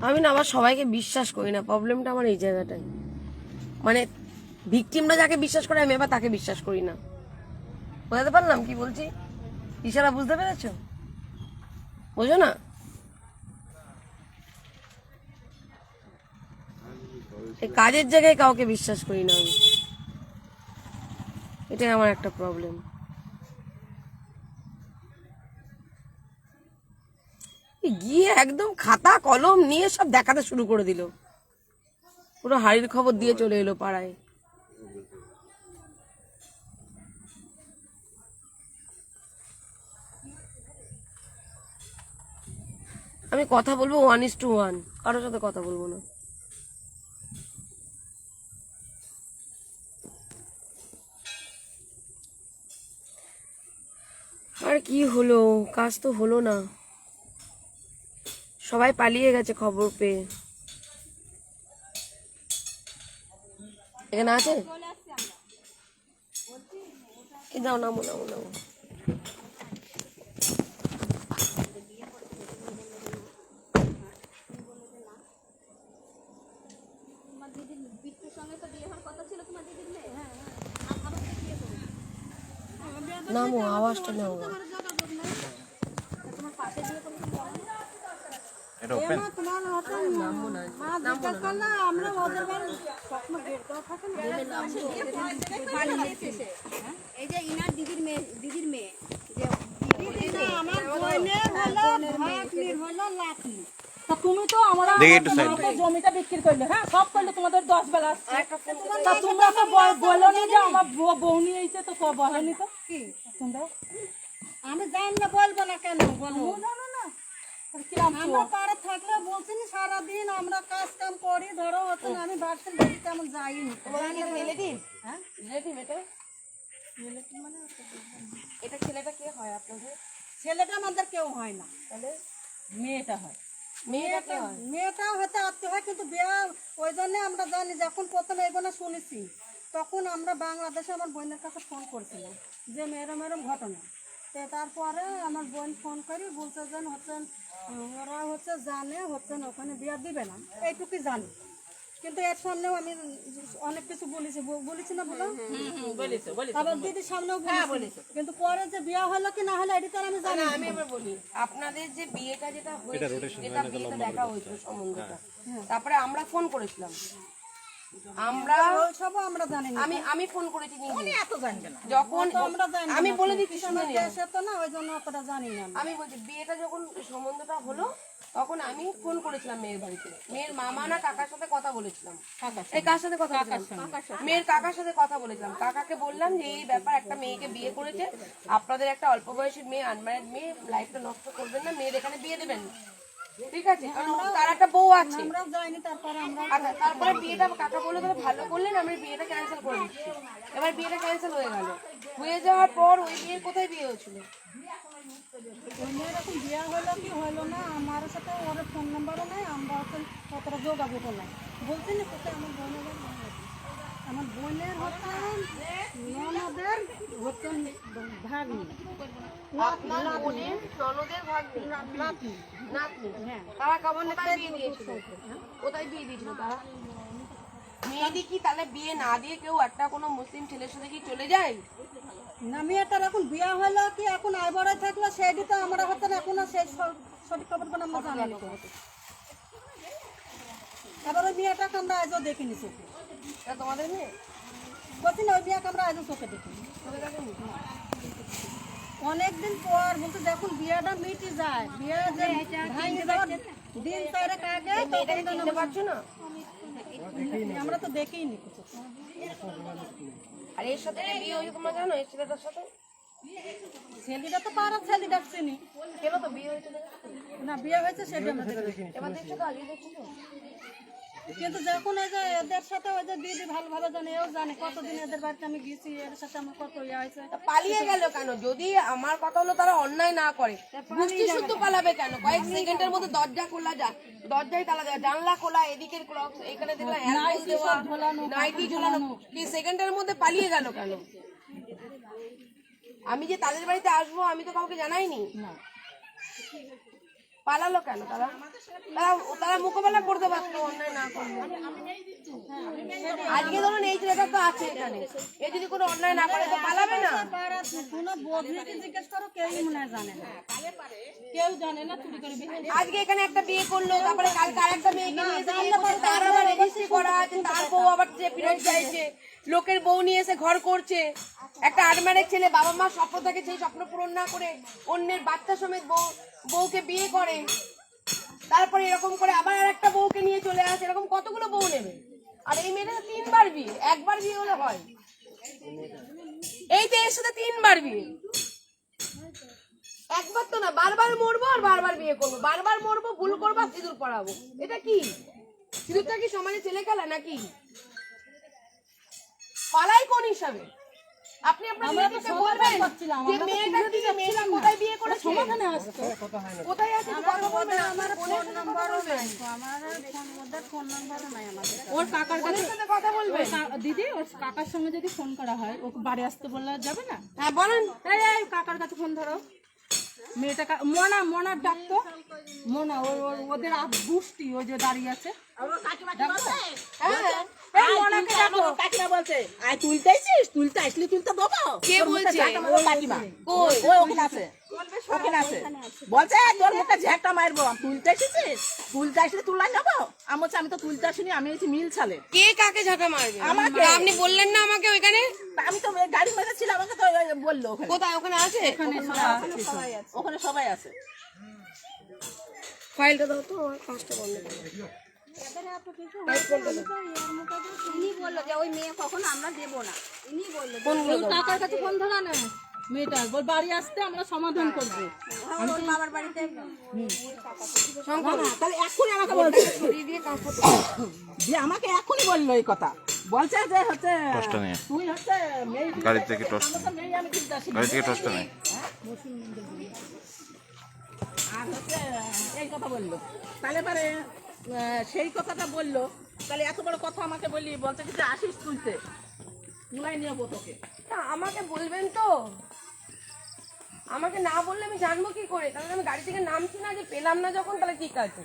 আমি না আবার সবাইকে বিশ্বাস করি না, প্রবলেমটা আমার এই জায়গাটাই। মানে ভিকটিমরা যাকে বিশ্বাস করে আমি আবার তাকে বিশ্বাস করি না। বোঝাতে পারলাম কি বলছি? ইশারা বুঝতে পেরেছো? বোঝো না? এই কাজের জায়গায় কাউকে বিশ্বাস করি না আমি, এটাই আমার একটা প্রবলেম। গিয়ে একদম খাতা কলম নিয়ে সব দেখাতে শুরু করে দিল, পুরো হাড়ির খবর দিয়ে চলে এলো পাড়ায়। আমি কথা বলবো 1:1, কারোর সাথে কথা বলবো না। আর কি হলো, কাজ তো হলো না, সবাই পালিয়ে গেছে খবর পেয়ে। এখানে আছে, এই দাও, নামো নামো নামো। তোমার দিদির বিট্টুর সঙ্গে তো বিয়ে হওয়ার কথা ছিল তোমার দিদির মেয়ে। নামো, আওয়াজটা নাও। তোমার পাশে বিয়ে করলে এটা ওপেন। আমরা ওদের বাড়ি স্বপ্ন বের করা থাকে না। এই যে ইনার দিদির মেয়ে যে আমার বোনের হলো ভাগ্নির হলো লাঠি। তা তুমি তো আমরা জমিটা বিক্রি করলে, হ্যাঁ সব করলে, তোমাদের 10 বেলা আসছে। তা তোমরা তো বলোনি যে আমার বউ নিয়ে এসে, তো বলোনি তো কি তোমরা? আমি জানি না, বলবো না কেন বলবো না না না, কিরাম আমরা পাড়ে থাকলে বলছি না, সারাদিন আমরা কাজ কাম করি, ধরো হচ্ছে না, আমি বাড়িতে বাড়িতে তেমন যাইনি। হ্যাঁ এটা ছেলেটা কে হয় আপনাদের? ছেলেটা আমাদের কেউ হয় না, তাহলে মেয়েটা হয়। মেয়েটাও হয়তো আত্মীয় হয়, কিন্তু বিয়ে ওই জন্য আমরা জানি। যখন প্রথম এই বোনা শুনেছি, তখন আমরা বাংলাদেশে আমার বোনের কাছে ফোন করছিলাম যে এরম এরম ঘটনা। তো তারপরে আমার বোন ফোন করি বলছে যে হচ্ছেন ওরা হচ্ছে জানে হচ্ছেন ওখানে বিয়ে দিবে না, এইটুকুই জানি। কিন্তু এর সামনেও আমি অনেক কিছু বলেছি না, বলো আবার দিদির সামনেও বলেছি, কিন্তু পরে যে বিয়ে হলো কি না হলো এটা তো আমি জানি। আমি এবার বলি, আপনাদের যে বিয়েটা যেটা হয়েছে, যেটা বিয়েটা দেখা হয়েছিল সম্বন্ধটা, তারপরে আমরা ফোন করেছিলাম, আমরা সবও আমরা জানি না আমি ফোন করেছি নিজে এত জানবে না যখন আমরা জানি না আমি বলে দিচ্ছি শুনে নিন। দেশে তো না ওই জন্য অতটা জানি না আমি বলছি বিয়েটা যখন সম্বন্ধটা হলো তখন আমি ফোন করেছিলাম মেয়ের বাড়িতে, মেয়ের মামা না কাকার সাথে কথা বলেছিলাম। এই কার সাথে কথা বলেছিলাম? মেয়ের কাকার সাথে কথা বলেছিলাম। কাকাকে বললাম যে এই ব্যাপার, একটা মেয়েকে বিয়ে করেছে, আপনাদের একটা অল্প বয়সী মেয়ে, আনম্যারিড মেয়ে, লাইফটা নষ্ট করবেন না, মেয়ের এখানে বিয়ে দেবেন, ঠিক আছে? কারণ তার একটা বউ আছে। আমরা যাইনি, তারপরে আমরা আচ্ছা, তারপরে বিয়েটা কাকা বলে তাহলে ভালো করলেন, আমি বিয়েটা ক্যান্সেল করে দিচ্ছি। এবার বিয়েটা ক্যান্সেল হয়ে গেল। হয়ে যাওয়ার পর ওই বিয়ের কোথায় বিয়ে হয়েছিল? ওই মেয়ের এখন বিয়ে হলো কি হলো না, আমার সাথে ওর ফোন নাম্বারও নাই, আমরা অতটা যোগাযোগও নাই। বলছি না কোথায় আমার বোনের হচ্ছে ননদের হচ্ছে ভাগ্নি, আপনার বোনের ননদের ভাগ্নি, নাতনি। তারা কেমন কোথায় বিয়ে দিয়েছিল? কোথায় বিয়ে দিয়েছিল তারা? মেয়েদি কি তাহলে বিয়ে না দিয়ে কেউ একটা কোনো মুসলিম ছেলের সাথে কি চলে যায়? না মেয়েটার এখন বিয়ে হলো কি এখন আইবড়াই থাকলো সেটি তো আমরা হচ্ছে না এখনো সেই সঠিক খবর আমরা জানি না। এবার ওই মেয়েটাকে আমরা আজও দেখিনি চোখে, এটা তোমাদের মেয়ে? বলছি না ওই মেয়েকে আমরা আজও চোখে দেখিনি। অনেকদিন পর বলতে যখন বিয়েটা মিটে যায়, বিয়ে যে ভাঙে যাওয়ার দিন চারেক আগে মেয়েটাকে চিনতে পারছো না? আমরা তো দেখেই নি কিছু। আর এর সাথে যে বিয়ে হয়েছে তোমরা জানো? এই ছেলেটার সাথে ছেলেটা তো পাড়ার ছেলে ডাকছেনি কেন তো বিয়ে হয়েছে? না, বিয়ে হয়েছে সেটা আমরা দেখি। এবার দেখছো তো, আগে দেখছো তো? কিন্তু যখন ওই যে এদের সাথে ওই যে দিদি ভালোভাবে জানে, এও জানে কতদিন এদের বাড়িতে আমি গেছি, এর সাথে আমার কত ইয়ে হয়েছে। পালিয়ে গেল কেন? যদি আমার কথা হলো তারা অন্যায় না করে, বুঝতে শুদ্ধ পালাবে কেন? কয়েক সেকেন্ডের মধ্যে দরজা খোলা যায়, দরজায় তালা দেওয়া, জানলা খোলা, এদিকের ক্লক, এখানে দেখলাম অ্যালকোহল দেওয়া, নাইটি ঝোলানো, কি সেকেন্ডের মধ্যে পালিয়ে গেল কেন? আমি যে তাদের বাড়িতে আসবো আমি তো কাউকে জানাইনি, পালালো কেন? তারা তারা মোকাবেলা করতে পারতো অন্যায় না করলে। আজকে ধরুন এই ছেলেটা তো আছে এখানে, এ যদি কোনো অন্যায় না করে তো পালাবে না। পাড়ার কোনো বৌদিকে জিজ্ঞেস করো, কেউই মনে হয় জানে না, কেউ জানে না চুরি করে বিয়ে। আজকে এখানে একটা বিয়ে করলো, তারপরে কালকে আরেকটা মেয়েকে নিয়ে এসে বিয়ে করছে, তার আবার রেজিস্ট্রি করা আছে, তার বউ আবার যে ফিরত চাইছে, লোকের বউ নিয়ে এসে ঘর করছে। একটা আনম্যারিড ছেলে বাবা মা স্বপ্ন থাকে, সেই স্বপ্ন পূরণ না করে অন্যের বাচ্চা সমেত বউকে বিয়ে করে, তারপরে এরকম করে আবার আর একটা বউকে নিয়ে চলে আসে। এরকম কতগুলো বউ নেবে? আর এই মেয়েটা 3বার বিয়ে, একবার বিয়ে হলে হয়? এই তো এর সাথে 3বার বিয়ে, একবার তো না, বারবার মরবো আর বারবার বিয়ে করবো, বারবার মরবো, ভুল করবো, সিঁদুর পরাবো। এটা কি সিঁদুরটা কি সমাজে ছেলে খেলা নাকি? পালাই কোন হিসাবে? আপনি আপনার মেয়েকে বলবেন যে মেয়েটা কোথায় বিয়ে করেছে, কোথায় আছে, কথা বলবেন। আমার ফোন নাম্বারও নাই, ওদের ফোন নাম্বারও নাই আমাদের। ওর কাকার কাছে সাথে কথা বলবেন। দিদি ওর কাকার সঙ্গে যদি ফোন করা হয়, ওকে বাড়ি আসতে বললে যাবে না? হ্যাঁ বলেন। এই কাকার কাছে ফোন ধরো, মেয়েটা মোনার ডাকতো, মোনা ওদের গোষ্ঠী ওই যে দাঁড়িয়ে আছে, মোনাকে ডাকো। কাকিমা বলছে আয় তুলতে আইছিস, তুলতে আসলি তুলতে দেবো। কে বলছে? কাকিমা কই? ওই ওখানে আছে, ওখানে আছে, বলছে তোর মুখে ঝেঁকটা মারবো। তুলতে এসেছিস, তুলতে আসলে তুলাই নেবো। আমি বলছি আমি তো তুলতে আসিনি, আমি এসেছি মিল ছালে। কে কাকে ঝাঁটা মারবে? আমাকে। আপনি বললেন না আমাকে ওইখানে? আমি তো গাড়ি মেরেছিলাম, আমাকে তো বললো ওখানে। কোথায়? ওখানে আছে? ওখানে সবাই আছে। ফাইলটা দাও তো, আমার কাজটা বন্ধ করো। ইনি বললো যে ওই মেয়ে কখনো আমরা দেবো না, ইনি বললো। কোনগুলো দাও? কাকার কাছে ফোন ধরা না, মেয়েটা বল বাড়ি আসতে আমরা সমাধান করবো। ওর বাবার বাড়িতে তাহলে এখনই আমাকে বলছে ছড়িয়ে দিয়ে কাজটা যে আমাকে এখনই বললো এই কথা, বলছে যে হচ্ছে তুই হচ্ছে গাড়ি থেকে টসটা নেই, আর হচ্ছে এই কথা বললো। তাহলে পরে সেই কথাটা বললো, তাহলে এত বড় কথা আমাকে বললি, বলছে যে আসিস তুলতে, তুলাই নেবো তোকে। আমাকে বলবেন তো? আমাকে না বললে আমি জানবো কি করে? তাহলে আমি গাড়ি থেকে নামছি না, যে পেলাম না যখন, তাহলে ঠিক আছে।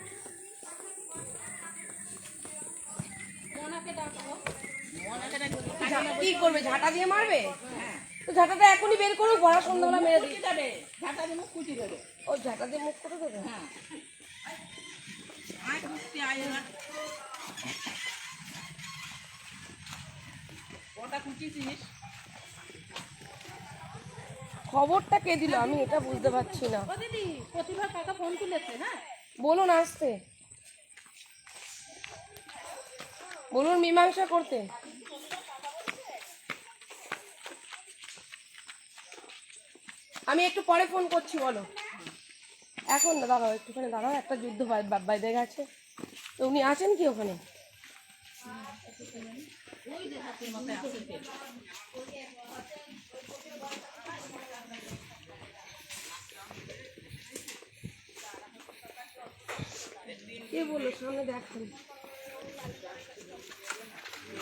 কি করবে? ঝাঁটা দিয়ে মারবে? তো ঝাঁটাটা এখনই বের করুক, ভরা সন্ধ্যাবেলা মেরে দিই। যাবে ঝাঁটা দিয়ে মুখ কুচি দেবে। ও ঝাঁটা দিয়ে মুখ করে দেবে? কুটিছিস খবরটা কে দিল আমি এটা বুঝতে পারছি না। ও দিদি প্রতিভা কাকা ফোন তুলেছে। হ্যাঁ বলুন আসতে, বলুন মীমাংসা করতে। আমি একটু পরে ফোন করছি, বলো। এখন না, দাঁড়াও একটুখানি দাঁড়াও, একটা যুদ্ধ বাইরে গেছে তো উনি আছেন কি ওখানে? কে বললো সামনে দেখেন?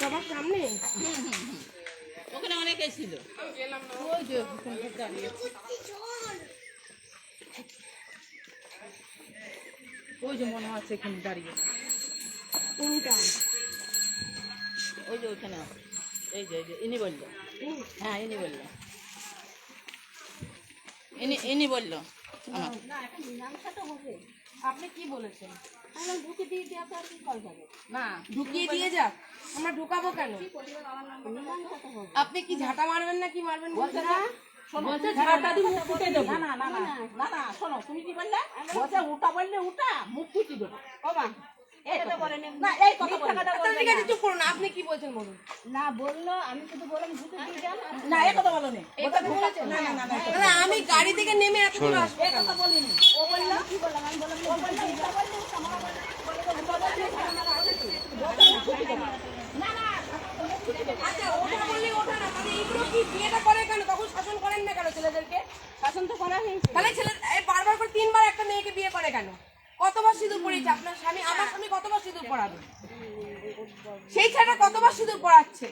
সবার সামনে ওখানে অনেকে ছিল। ওই যে ভূষণপুর দাঁড়িয়ে ওই যে মনে আছে এখানে দাঁড়িয়ে। কোনটা? ওই যে ওখানে আছে। এই যে ইনি বললো। হ্যাঁ ইনি বললো, ইনি বললো আমার। আপনি কি বলেছেন? ঢুকে দিয়ে দেওয়া তো আর কি করা যাবে? না ঢুকিয়ে দিয়ে যাক, আমরা ঢুকাবো কেন? আপনি কি ঝাঁটা মারবেন না কি মারবেন বলছেন না? বলছে ঝাঁটা দিয়ে মুখ ফুটে দেবো। না না না না না শোনো, তুমি কি বললে? বলছে উঠা বললে উঠা মুখ ফুটি দেবো। ও মা এটা বলেন না, এই কথা বলেন না। আচ্ছা, ঠিক আছে চুপ করুন, আপনি কি বলছেন বলুন। না বললো, আমি শুধু বললাম ঢুকে দিয়ে যান। না এই কথা বলো না। এটা বলেছেন? না না না না না, আমি গাড়ি থেকে নেমে এত দূর আসবো এই কথা বলিনি। ও বললো কি বললাম? আমি বললাম ও বললো উঠা বললে উঠা মারা বললে না না আচ্ছা ওটা বললে ওঠা না, তাহলে এইগুলো কি বিয়েটা করে কেন? তখন শাসন করেন না কেন ছেলেদেরকে? শাসন তো করা হয়েছে। তাহলে ছেলে বারবার করে 3 বার একটা মেয়েকে বিয়ে করে কেন? কতবার সিঁদুর পড়িয়েছে আপনার স্বামী? আমার স্বামী কতবার সিঁদুর পড়াবে? সেই ছেলেটা কতবার সিঁদুর পড়াচ্ছে?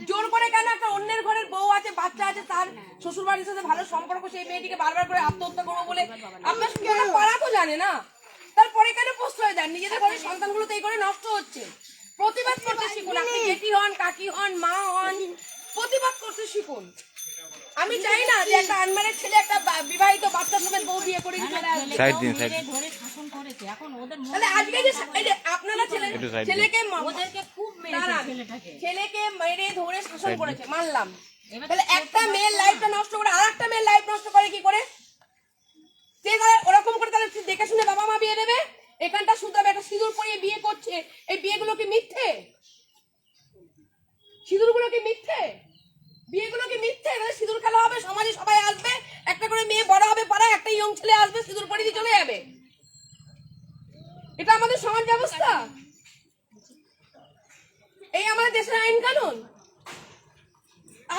জোর করে কেন? একটা অন্যের ঘরের বউ আছে, বাচ্চা আছে, তার শ্বশুর বাড়ির সাথে ভালো সম্পর্ক, সেই মেয়েটিকে বারবার করে আত্মহত্যা করবো বলে আপনার শ্বশুরটা পারা তো জানে না, তারপরে কেন প্রশ্রয় দেন? নিজেদের ঘরের সন্তানগুলো তো এই করে নষ্ট হচ্ছে। প্রতিবাদ করতে শিখুন। আপনি জেঠি হন, কাকি হন, মা হন, প্রতিবাদ করতে শিখুন। আমি চাই না যে একটা আনম্যারেড ছেলে একটা বিবাহিত বাচ্চা সমেত বউ বিয়ে করে দিয়ে চলে আসবে। সাইড দিন, সাইড ধরে শাসন করেছে। এখন ওদের তাহলে আজকে যে এই যে আপনারা ছেলেকে ওদেরকে খুব দাঁড়ান, মেরেছে ছেলেটাকে। ছেলেকে মেরে ধরে শাসন করেছে, মানলাম। তাহলে একটা মেয়ের লাইফটা নষ্ট করে আরেকটা মেয়ের লাইফ নষ্ট করে কি করে? যে তারা ওরকম করে তাহলে দেখে শুনে বাবা মা বিয়ে দেবে, এখানটা শুধরাবে, একটা সিঁদুর পরিয়ে বিয়ে করছে, এই বিয়েগুলো কি মিথ্যে? সিঁদুরগুলো কি মিথ্যে? বিয়েগুলো কি মিথ্যে? তাহলে সিঁদুর খেলা হবে, সমাজে সবাই আসবে, একটা করে মেয়ে বড় হবে পাড়ায়, একটা ইয়ং ছেলে আসবে, সিঁদুর পরিয়ে দিয়ে চলে যাবে। এটা আমাদের সমাজ ব্যবস্থা? এই আমাদের দেশের আইন কানুন?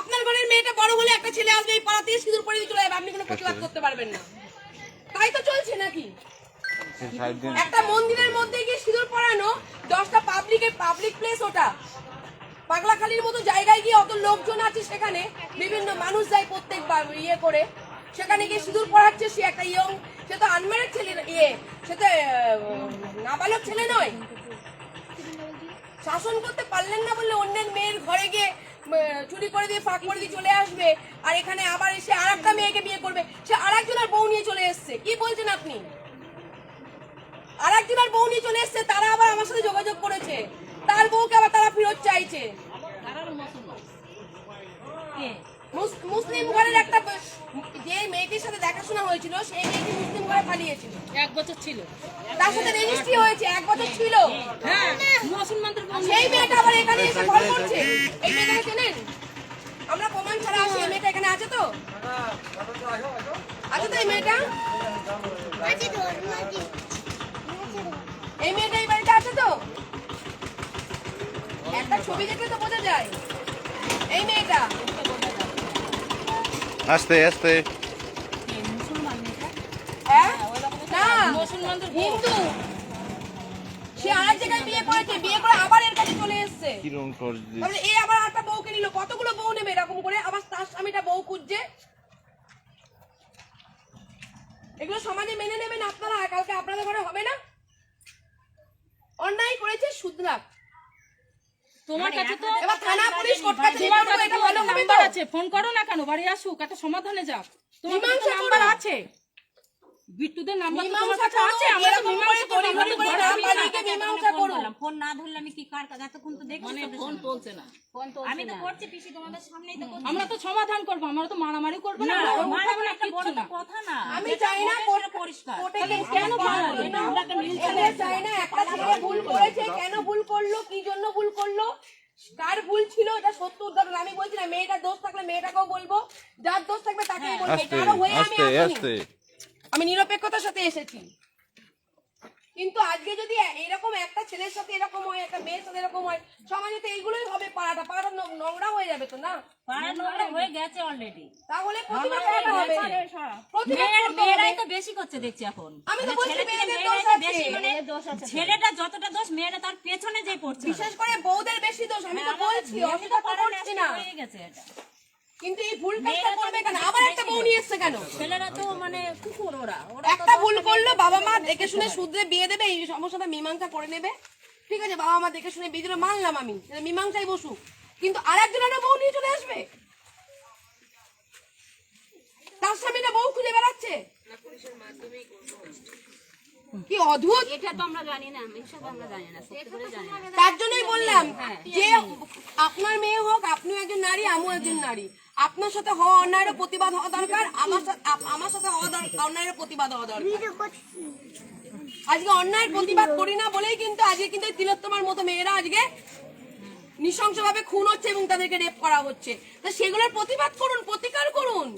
আপনার ঘরের মেয়েটা বড় হলে একটা ছেলে আসবে, এই পাড়া থেকে সিঁদুর পরিয়ে দিয়ে চলে যাবে, আপনি কোনো প্রতিবাদ করতে পারবেন না। তাই তো চলছে নাকি? সাইড দিন। একটা মন্দিরের মধ্যে গিয়ে সিঁদুর পরানো, 10টা পাবলিক প্লেস, ওটা পাগলাখালির মতো জায়গায় গিয়ে অত লোকজন আছে, সেখানে বিভিন্ন মানুষ যায় প্রত্যেকবার ইয়ে করে, সেখানে গিয়ে সিঁদুর পরাচ্ছে। সে একটা ইয়ং, সে তো আনম্যারেড ছেলে, সে তো নাবালক ছেলে নয়। শাসন করতে পারলেন না বললে অন্যের মেয়ের ঘরে গিয়ে চুরি করে দিয়ে ফাঁক করে দিয়ে চলে আসবে, আর এখানে আবার এসে আর একটা মেয়েকে বিয়ে করবে। সে আর একজনের বউ নিয়ে চলে এসছে। কি বলছেন আপনি? আর একজনের বউ নিয়ে চলে এসছে, তারা আবার আমার সাথে যোগাযোগ করেছে, তার বউকে আবার তারা ফেরত চাইছে। মুসলিম ঘরের একটা যে মেয়েটির সাথে দেখাশোনা হয়েছিল, সেই মেয়েটি মুসলিম ঘরে পালিয়েছিল। 1 বছর ছিল। তার সাথে রেজিস্ট্রি হয়েছে, 1 বছর ছিল। হ্যাঁ মুসলমানদের সেই মেয়েটা আবার এখানে এসে ঘর করছে। এই মেয়েটাকে চেনেন? আমরা প্রমাণ ছাড়া আসি। এই মেয়েটা এখানে আছে তো? আছে তো এই মেয়েটা? এই মেয়েটা এই বাড়িতে আছে তো? একটা ছবি দেখলে তো বোঝা যায়। এই মেয়েটা আস্তে আস্তে। হ্যাঁ? না, মুসলমানদের হিন্দু। সে আরেক জায়গায় বিয়ে করেছে, বিয়ে করে আবার এর কাছে চলে এসছে। কিরম করে তাহলে এ আবার একটা বউকে নিল। কতগুলো বউ নেবে এরকম করে? আবার তার স্বামীটা বউ খুঁজছে। এগুলো সমাজে মেনে নেবেন আপনারা? কালকে আপনাদের ঘরে হবে না? অন্যায় করেছে, শুধরাক। তোমার কাছে তো এবার থানা পুলিশ কোর্ট কাছে এটা ভালো হবে তো? নাম্বার আছে, ফোন করো না কেন? বাড়ি আসুক, একটা সমাধানে যাক। তোমার কাছে মীমাংসা নাম্বার করো। আছে। বিট্টুদের নাম্বার তো তোমার মীমাংসা কাছে আছে, আমরা তো মীমাংসা করি, মীমাংসা করুন। ফোন না ধরলে আমি কি কার এতক্ষণ তো দেখছি মানে তোদের ফোন সামনে। তুলছে না। আমি তো করছি পিসি তোমাদের সামনেই তো করছি। আমরা তো সমাধান করবো, আমরা তো মারামারি করবো না, না, ওরা মারামারি উঠাবো না, একটা বড় কিচ্ছু তো না। কথা না। আমি যেটা চাই না হবে সেটা পরিষ্কার। কেন পালাবে? আমরা একটা মিল এদের চাই না একটা ছেলে ভুল করেছে, কেন ভুল করলো, কি জন্য ভুল করলো, কার ভুল ছিল, এটা সত্য উদ্ঘাটন। আমি বলছি না মেয়েটার দোষ থাকলে মেয়েটাকেও বলবো, যার দোষ থাকবে তাকেই বলবো। কারো হয়ে আমি আসিনি। আমি নিরপেক্ষতার সাথে এসেছি। কিন্তু আজকে যদি এরকম একটা ছেলের সাথে এরকম হয়, একটা মেয়ের সাথে এরকম হয়, সমাজে তো এইগুলোই হবে। পাড়াটা নোংরা হয়ে যাবে তো না? পাড়া নোংরা হয়ে গেছে অলরেডি। তাহলে প্রতিবাদ করতে হবে। প্রতিবাদ করতে হবে। মেয়েরাই তো বেশি করছে দেখছি এখন। আমি তো মানে বলছি ছেলে থেকে মেয়েদের মেয়েরাই দোষ তো আছে। বেশি, মানে ছেলেটা যতটা দোষ মেয়েরা তার পেছনে যে পড়ছে। বিশেষ করে বউদের বেশি দোষ। আমি তো বলছি, মেয়েদের অস্বীকার তো পাড়া করছি না। হয়ে গেছে এটা। কিন্তু এই ভুল কাজটা করবে কেন? আবার একটা বউ নিয়ে এসছে কেন? ছেলেরা তো মানে কুকুর, ওরা একটা ভুল করলো, বাবা মা দেখে শুনে শুধরে বিয়ে দেবে, এই সমস্যাটা মীমাংসা করে নেবে। ঠিক আছে, বাবা মা দেখে শুনে বিয়ে দিলে মানলাম আমি, মীমাংসায় বসুক। কিন্তু আর একজনের বউ নিয়ে চলে আসবে, তার স্বামীটা বউ খুঁজে বেড়াচ্ছে। কি অদ্ভুত! এটা তো আমরা জানি না, এসব আমরা জানি না, সত্যি করে জানি না। তার জন্যই বললাম যে আপনার মেয়ে হোক, আপনিও একজন নারী, আমিও একজন নারী। আপনার সাথে হওয়া অন্যায়ের প্রতিবাদ হওয়া দরকার, আমার সাথে হওয়া অন্যায়ের প্রতিবাদ হওয়া দরকার। আজকে অন্যায়ের প্রতিবাদ করি না বলেই কিন্তু আজকে কিন্তু তিলোত্তমার মতো মেয়েরা আজকে নৃশংসভাবে খুন হচ্ছে এবং তাদেরকে রেপ করা হচ্ছে। তা সেগুলোর প্রতিবাদ করুন, প্রতিকার করুন।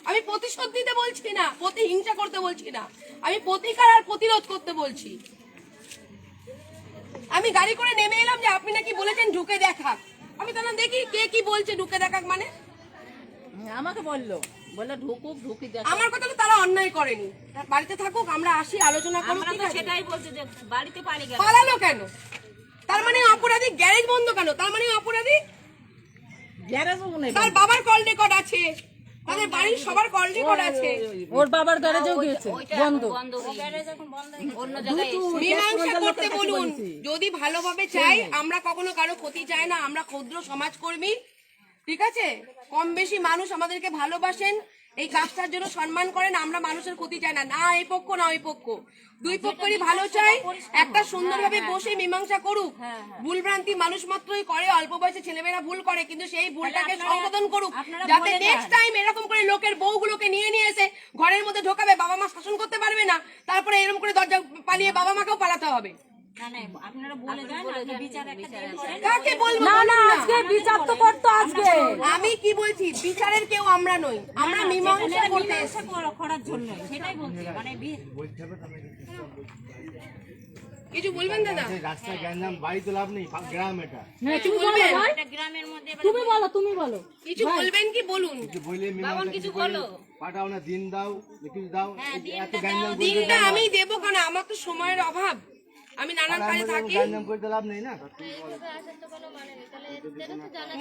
আমি প্রতিশোধ দিতে বলছি না, প্রতিহিংসা করতে বলছি না, আমি প্রতিকার আর প্রতিরোধ করতে বলছি। আমি গাড়ি করে নেমে এলাম যে আপনি নাকি বলেছেন ঢুকে দেখাক। আমি তাহলে দেখি কে কি বলছে ঢুকে দেখাক মানে। আমাকে বললো ঢুকি দেখ। আমার কথা তো তারা অন্যায় করেনি, তার বাড়িতে থাকুক, আমরা আসি, আলোচনা করব। আমরা তো সেটাই বলছি যে বাড়িতে পানি গেল। পালালো কেন? তার মানে অপরাধী। গ্যারেজ বন্ধ কেন? তার মানে অপরাধী। গ্যারেজও নেই। তার বাবার কল রেকর্ড আছে, তাদের বাড়ির সবার কল রেকর্ড আছে। ওর বাবার গ্যারেজেও গিয়েছে, বন্ধ। গ্যারেজ এখন বন্ধ, অন্য জায়গায় মীমাংসা করতে বলুন। যদি ভালোভাবে চাই, আমরা কখনো কারো ক্ষতি চাই না, আমরা ক্ষুদ্র সমাজকর্মী। ঠিক আছে, কম বেশি মানুষ আমাদেরকে ভালোবাসেন, এই কাজটার জন্য সম্মান করেন। আমরা মানুষের ক্ষতি চাই না, না এই পক্ষ না ওই পক্ষ, দুই পক্ষেরই ভালো চাই। একটা সুন্দরভাবে বসে মীমাংসা করুক। ভুলভ্রান্তি মানুষ মাত্রই করে, অল্প বয়সে ছেলেমেয়েরা ভুল করে, কিন্তু সেই ভুলটাকে সংশোধন করুক, যাতে নেক্সট টাইম এরকম করে লোকের বউগুলোকে নিয়ে নিয়ে এসে ঘরের মধ্যে ঢোকাবে, বাবা মা শাসন করতে পারবে না, তারপরে এরকম করে দরজা পালিয়ে বাবা মাকেও পালাতে হবে। না না, আপনারা বলে যান, আপনি বিচার একটা দিন করেন। কাকে বলবো? না না, আজকে বিচার তো করতো আজকে। আমি কি বলছি, বিচারের কেউ আমরা নই, আমরা মীমাংসা করতে এসেছি। মীমাংসা করার জন্য সেটাই বলছি, মানে কিছু বলবেন দাদা? রাস্তায় গ্যাঞ্জাম, বাড়ি তো লাভ নেই, গ্রাম এটা। কিছু বলবেন? এটা গ্রামের মধ্যে তুমি বলো। কিছু বলবেন কি বলুন? কিছু বললে কিছু বলো, পাঠাও না, দিন দাও, কিছু দাও, এত গ্যাঞ্জাম দিনটা আমি দেবো কেন? আমার তো সময়ের অভাব, আমি নানান কাজে থাকি। গ্যাঞ্জাম করতে লাভ নেই না।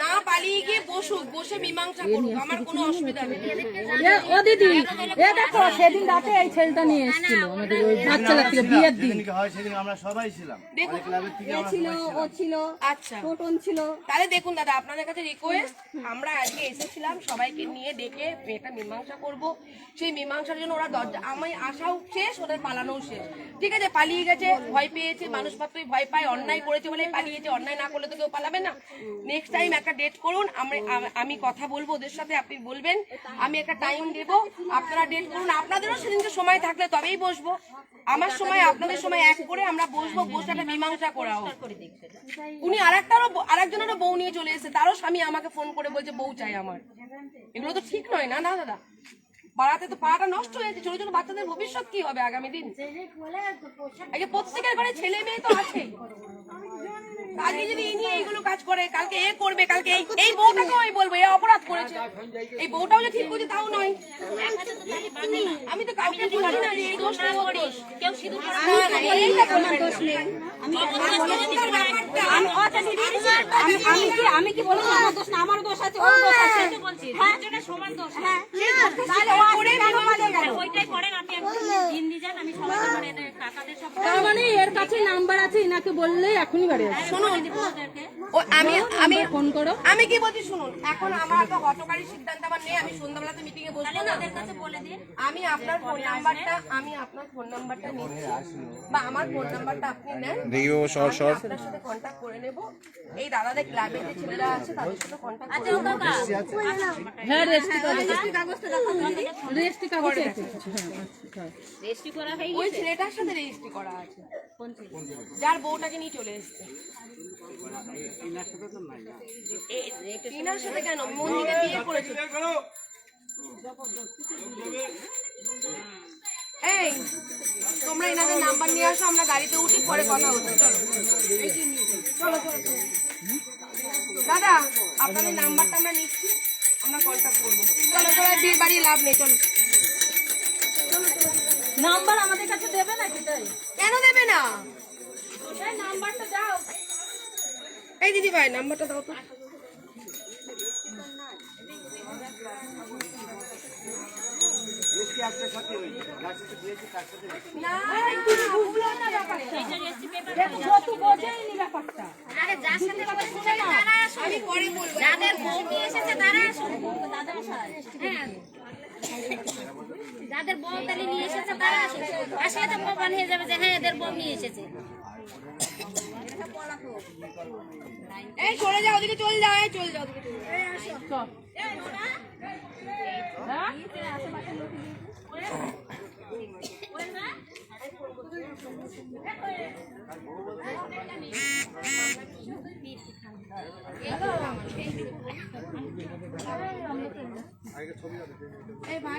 না, পালিয়ে গিয়ে বসুক, বসে মীমাংসা করুক, আমার কোনো অসুবিধা নেই। ও দিদি, এ দেখো সেদিন রাতে এই ছেলেটা নিয়ে এসেছিল আমাদের ওই বাচ্চাটা থেকে বিয়ের দিন। যেদিনকে হয় সেদিন আমরা সবাই ছিলাম, অনেক ক্লাবের থেকে আমরা ছিল, ও ছিল, আচ্ছা, টোটন ছিল। তাহলে দেখুন দাদা, আপনাদের কাছে রিকোয়েস্ট, আমরা আজকে এসেছিলাম সবাইকে নিয়ে ডেকে এটা মীমাংসা করব। সেই মীমাংসার জন্য ওরা দরজা, আমি আসাও শেষ, ওদের পালানোও শেষ। ঠিক আছে, পালিয়ে গেছে, ভয় পেয়েছে, মানুষ মাত্রই ভয় পায়, অন্যায় করেছে বলে পালিয়েছে, অন্যায় না করলে তো কেউ পালাবে না। নেক্সট টাইম একটা ডেট করুন, আমি কথা বলবো ওদের সাথে, আপনি বলবেন, আমি একটা টাইম দেবো, আপনারা ডেট করুন। আপনাদেরও সেদিনকে সময় থাকলে তবেই বসবো, আমার সময় আপনাদের সময় এক করে আমরা বসবো, বসে একটা মীমাংসা করা হোক। উনি আরেকজনেরও বউ নিয়ে চলে এসেছে, তারও স্বামী আমাকে ফোন করে বলছে বউ চাই আমার। এগুলো তো ঠিক নয় না, না দাদা? পাড়াতে তো পাড়াটা নষ্ট হয়েছে, ছোট ছোট বাচ্চাদের ভবিষ্যৎ কি হবে আগামী দিন? আগে প্রত্যেকের ঘরে ছেলে মেয়ে তো আছে, আজকে যদি ইনি এইগুলো কাজ করে, কালকে এ করবে, কালকে এই বউটাকেও আমি বলবো এ অপরাধ করেছে, এই বউটাও যে ঠিক করছে তাও নয়। আমি তো কাউকে বলছি না যে এই দোষ না, ও দোষ, কেউ সিঁদুর পরা, না না, এইটা আমার দোষ নেই। আমি কি বলছি আমার দোষ না, আমার দোষ আছে, ওর দোষ আছে। হ্যাঁ সমান দোষ তাহলে ও করে কেন পালিয়ে গেল? ওইটাই করেন আপনি হিন্দি যান আমি সবাই আমার এদের কাকাদের সব তার মানে এর কাছে নাম্বার আছে, এনাকে বললেই এখনই বাড়ি আসবে। শুনুন ওদেরকে ও আমি ফোন করো। আমি কি বলছি শুনুন, এখন আমার তো হটকারী সিদ্ধান্ত আমার নেই, আমি সন্ধ্যাবেলাতে মিটিং এ বসবো না। ওদের কাছে বলে দিন আমি আপনার ফোন নাম্বারটা নিন বা আমার ফোন নাম্বারটা আপনি নেন, দেখি ও শর্ট আমি আপনার সাথে কন্ট্যাক্ট করে নেব। এই দাদাদের ক্লাবে যে ছেলেরা আছে তাদের সাথে কন্ট্যাক্ট করে নেব। হ্যাঁ রেজিস্ট্রি কাগজ, কাগজটা দেখাও দিদি। রেজিস্ট্রি কাগজ আছে। রেজিস্ট্রি করা হয়ে ওই ছেলেটার সাথে রেজিস্ট্রি করা আছে, যার বউটাকে নিয়ে চলে এসেছে। ইনার সাথে কেন, মন্দিরে বিয়ে করেছে। এই তোমরা এনাদের নাম্বার নিয়ে আসো, আমরা গাড়িতে উঠি, পরে কথা হতো। চলো চলো চলো। দাদা আপনাদের নাম্বারটা আমরা নিচ্ছি, আমরা কন্ট্যাক্ট করবো। চলো চলো, বিয়ে বাড়ি লাভ নেই, চলো। নাম্বার আমাদের কাছে দেবে নাকি? তাই কেন দেবে না? নাম্বারটা দাও। এই দিদি ভাই নাম্বারটা দাও তো। না ভুলো না ব্যাপারে। যত বোঝেনি ব্যাপারটা। আরে যার সাথে বসে তারা আসুন, আমি পরে বলবো। যাদের বউ নিয়ে এসেছে তারা আসুন, হ্যাঁ যাদের বউ তালি নিয়ে এসেছে তারা আসুন, আসলে তো প্রমাণ হয়ে যাবে যে হ্যাঁ এদের বউ নিয়ে এসেছে। এই চলে যাও, ওদিকে চলে যাও, এই চলে যাও, ওদিকে চলে যাও। এই ভাই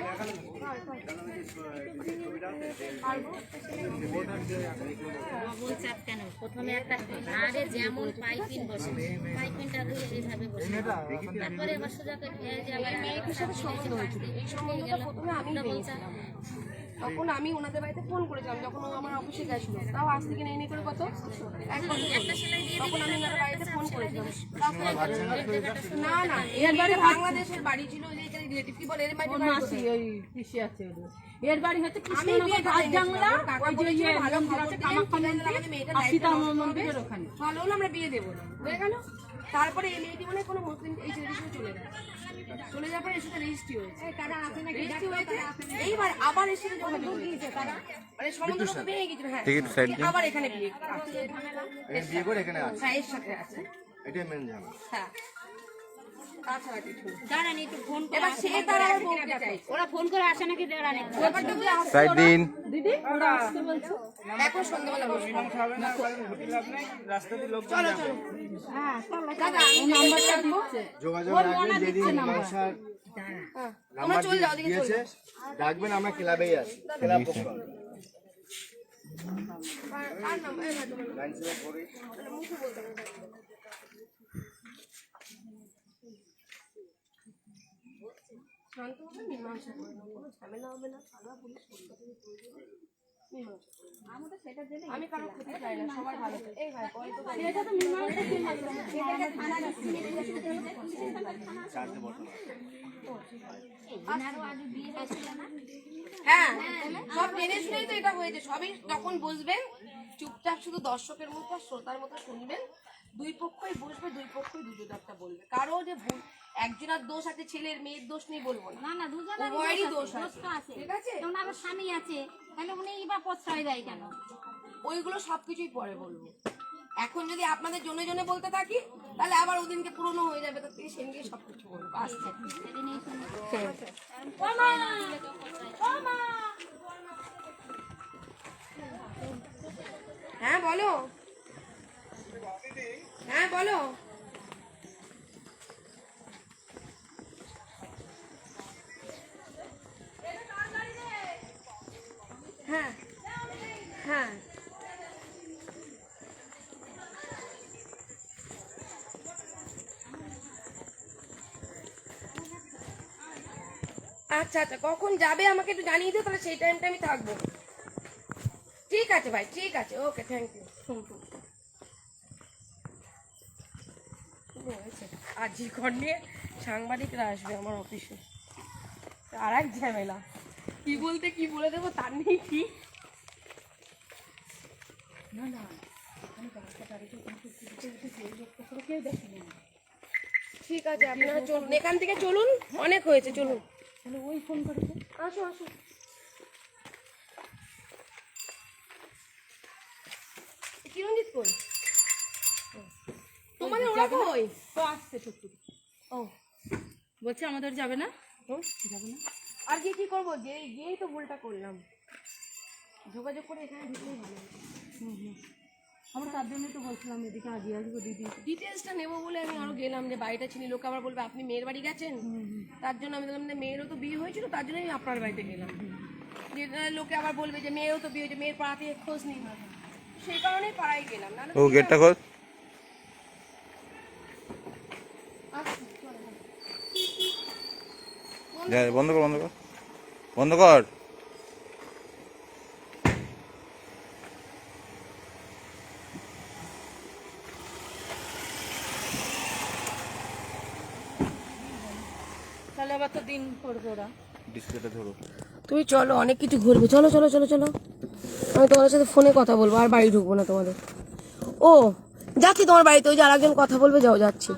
ডবল চাপ কেন? প্রথমে একটা আরে যেমন পাইপিন বসে, পাইপিনটা ধরে এইভাবে বসে, তারপরে আবার সোজা করে এই যে আবার মেয়ের সাথে সম্বন্ধ হয়েছিল, এই সম্বন্ধটা প্রথমে আমি পেয়েছিলাম। তখন আমি ওনাদের বাড়িতে ফোন করেছিলাম যখন ও আমার অফিসে গেছিল, তাও আজ থেকে নেই করে কত 1 বছর। তখন আমি ওনাদের বাড়িতে ফোন করেছিলাম। না না এর বাড়ি বাংলাদেশের বাড়ি ছিল, ওই যে রিলেটিভ কি বলে এর বাড়ি মাসি ওই পিসি আছে ওদের। এর বাড়ি হচ্ছে আমি কৃষ্ণনগর বিয়েটা ঘাট দেয়নি। জাংলা, কাকা ওই যে বলেছিল ইয়ে ভালো মন্দির খবর আছে দিলেন, কামাখ্যা ঠিক আছে, মন্দির আমাদের মেয়েটার আর দায়িত্ব সীতা নষ্ট হবে। মন্দিরের ওখানে। ভালো হলো আমরা বিয়ে দেবো না, হয়ে গেল। তারপরে এই মেয়েটি মানে কোনো মুসলিম এই ছেলেটির সাথে চলে যায়, চলে যাওয়ার পরে এর সাথে রেজিস্ট্রি হয়েছে। রেজিস্ট্রি হয়েছে, এইবার আবার এর সাথে যোগাযোগ হয়েছে, মানে সম্বন্ধ তো ভেঙে গেছিল। হ্যাঁ আবার এখানে বিয়ে বিয়ে করে এখানে আছে, হ্যাঁ এর সাথে আছে। এটাই মেন ঝামেলা। হ্যাঁ তাছাড়া কিছু না। দাঁড়ান একটু ফোন করে এবার সে তার আবার বউকে চাইছে। ওরা ফোন করে আসে নাকি দাঁড়ান একটু। ব্যাপারটা কি আসছে? সাইড দিন। দিদি ওরা আসতে বলছে। এখন সন্ধ্যাবেলা বসবো। চলো চলো। দাদা ও নাম্বারটা দিচ্ছে। যোগাযোগ ওর রাখবেন, মনা যেদিন দিচ্ছে নাম্বার। মীমাংসার হ্যাঁ, তোমরা নাম্বার চলে যাও, ওদিকে চলে দিয়েছে যাও। ডাকবেন, আমরা ক্লাবেই আছি, ক্লাব পক্ষ। আর নাম্বার এই ভাই তোমার 9748 মুখে বলতে হবে। শান্ত হবে, মীমাংসা করে নেবো, কোনো ঝামেলা হবে না। থানা পুলিশ কলকাতায় প্রয়োজন মীমাংসা করে নেবো। আমি কারো ক্ষতি চাই না, সবার ভালো চাই। এই ভাই বল তো ভাই। হ্যাঁ সব জেনে শুনেই তো এটা হয়েছে। সবই যখন বুঝবেন চুপচাপ শুধু দর্শকের মতো আর শ্রোতার মতো শুনবেন। দুই পক্ষই বসবে, দুই পক্ষই দুজন একটা বলবে। কারো যে ভুল একজনের দোষ আছে, ছেলের মেয়ের দোষ নেই বলবো না, না না দুজনেরই উভয়েরই দোষ দোষ আছে। তো আছে। ঠিক আছে, যেমন আমার স্বামী আছে, তাহলে উনি বা প্রশ্রয় দেয় কেন? ওইগুলো সবকিছুই পরে বলবো। এখন যদি আপনাদের জন্য জন্য বলতে থাকি তাহলে আবার ওদিনকে পুরনো হয়ে যাবে, তার থেকে সেদিনকে সবকিছু বলবো। আচ্ছা সেদিনই শুনি। হ্যাঁ বলো, হ্যাঁ বলো। হ্যাঁ হ্যাঁ আচ্ছা আচ্ছা, কখন যাবে আমাকে একটু জানিয়ে দিও, তাহলে সেই টাইমটা আমি থাকবো। ঠিক আছে ভাই, ঠিক আছে, ওকে, থ্যাংক ইউ। হয়েছে আর জি ঘর নিয়ে সাংবাদিকরা আসবে আমার অফিসে, আর এক ঝামেলা, কি বলতে কি বলে দেবো তার নেই কি। ঠিক আছে আপনারা চলুন, এখান থেকে চলুন, অনেক হয়েছে, চলুন। তাহলে ওই ফোন করে দে। আসো আসো। কিরণজিৎ কই? তোমাদের ওরা কই? তো আসছে সত্যি। ও বলছে আমাদের যাবে না, যাবে না, আর গিয়ে কি করবো, গিয়েই তো ভুলটা করলাম, যোগাযোগ করে এখানে ঢুকলেই ভালো। আমরা তার জন্যই তো বলছিলাম এদিকে আগে আসবো দিদি। ডিটেলসটা নেবো বলে আমি আরো গেলাম, যে বাড়িটা চিনি, লোক আবার বলবে আপনি মেয়ের বাড়ি গেছেন, তার জন্য আমি বললাম যে মেয়েরও তো বিয়ে হয়েছিল, তার জন্য আমি আপনার বাড়িতে গেলাম, যে লোকে আবার বলবে যে মেয়েরও তো বিয়ে হয়েছে, মেয়ের পাড়াতে খোঁজ নেই, সেই কারণেই পাড়ায় গেলাম। না ও গেটটা খোল, বন্ধ কর, বন্ধ কর, বন্ধ কর। তাহলে আবার তো দিন করবো ওরা। ডিসপ্লেটা ধরো। তুমি চলো, অনেক কিছু ঘুরবো, চলো চলো চলো চলো, আমি তোমাদের সাথে ফোনে কথা বলবো, আর বাড়ি ঢুকবো না তোমাদের। ও যাচ্ছি তোমার বাড়িতে, ওই যে আরেকজন কথা বলবে, যাও যাচ্ছি।